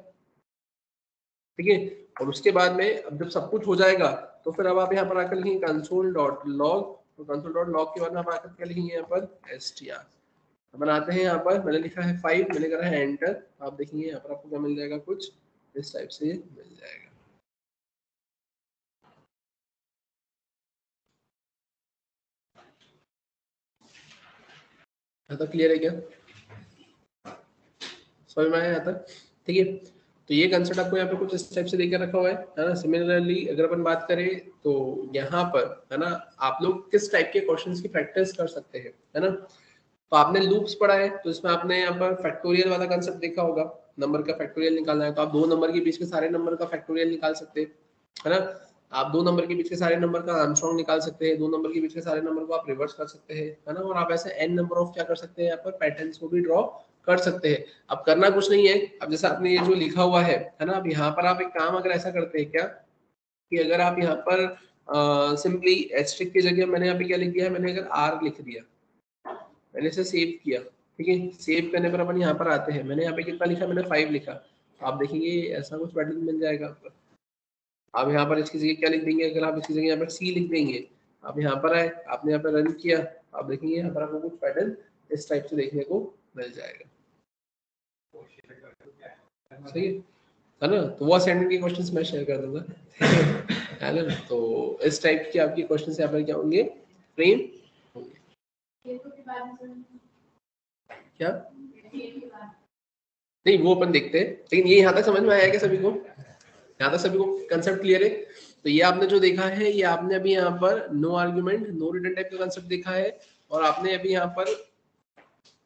ठीक है। और उसके बाद में अब जब सब कुछ हो जाएगा तो फिर अब आप यहाँ पर आकर लिखेंगे कंसोल डॉट लॉग, तो कंसोल डॉट लॉग के बाद में आप आकर क्या लिखेंगे यहाँ पर str। अपन आते हैं यहाँ पर, मैंने लिखा है 5, मैंने करा है एंटर, आप देखेंगे यहाँ पर आपको क्या मिल जाएगा, कुछ इस टाइप से मिल जाएगा। यहाँ तक क्लियर है क्या, समझ में आया यहाँ तक, ठीक है। तो ये कंसेप्ट आपको यहाँ पे कुछ इस टाइप से देकर रखा हुआ है ना। सिमिलरली अगर अपन बात करें तो यहाँ पर, है ना, आप लोग किस टाइप के क्वेश्चंस की प्रैक्टिस कर सकते हैं, है ना। तो आपने लूप्स पढ़ा है, तो इसमें आपने यहाँ पर फैक्टोरियल वाला कंसेप्ट देखा होगा, नंबर का फैक्टोरियल निकालना है तो आप 2 नंबर के बीच में सारे नंबर का फैक्टोरियल निकाल सकते हैं, है ना। आप 2 नंबर के बीच के सारे नंबर का आर्मस्ट्रांग निकाल सकते हैं, 2 नंबर के बीच के सारे नंबर को आप रिवर्स कर सकते हैं, है ना। और आप ऐसे n नंबर ऑफ क्या कर सकते हैं, यहाँ पर पैटर्न्स को भी ड्रॉ कर सकते हैं। अब करना कुछ नहीं है, अब जैसे आपने ये जो लिखा हुआ है ना, अब यहाँ पर आप एक काम अगर ऐसा करते हैं क्या कि अगर आप यहाँ पर सिंपली एस्ट्रिक की जगह मैंने यहाँ पे क्या लिख दिया है, मैंने अगर r लिख दिया, मैंने इसे सेव किया, ठीक है। सेव करने पर अपन यहाँ पर आते हैं, मैंने यहाँ पे कितना लिखा, मैंने 5 लिखा, तो आप देखेंगे ऐसा कुछ पैटर्न मिल जाएगा आपको। आप यहाँ पर इसकी जगह क्या लिख देंगे, अगर आप इसकी जगह यहाँ पर सी लिख देंगे, आप यहाँ पर आए, आपने यहाँ पर रन किया, आप देखेंगे यहाँ पर आपको कुछ पैटर्न इस टाइप से देखने को मिल जाएगा। सही है ना। तो वो असाइनमेंट के क्वेश्चंस मैं शेयर कर दूंगा, है ना। तो इस टाइप के आपके क्वेश्चंस यहाँ पर क्या होंगे, फ्रेम होंगे। क्या नहीं, वो अपन देखते हैं, लेकिन ये यहाँ तक समझ में आया क्या सभी को, यहाँ तक सभी को कंसेप्ट क्लियर है। तो ये आपने जो देखा है, ये आपने अभी यहाँ पर no argument no return type का कंसेप्ट देखा है, और आपने अभी यहाँ पर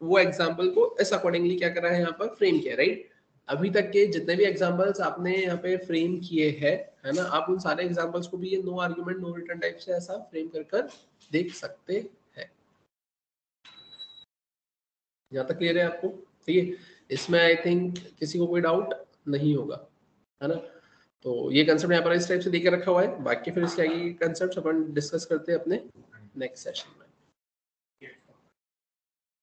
वो एग्जांपल को इस अकॉर्डिंगली क्या करा है, यहाँ पर फ्रेम किया, राइट। अभी तक के जितने भी एग्जांपल्स आपने यहाँ पे फ्रेम किए हैं, है ना, आप उन सारे एग्जांपल्स को भी ये no argument no return type से ऐसा फ्रेम कर देख सकते हैं। यहाँ तक क्लियर है आपको, ठीक है। इसमें आई थिंक किसी को कोई डाउट नहीं होगा, है ना। तो ये कंसेप्ट यहाँ पर इस टाइप से देकर रखा हुआ है, बाकी फिर इसके आगे कंसेप्ट अपन डिस्कस करते हैं अपने नेक्स्ट सेशन में।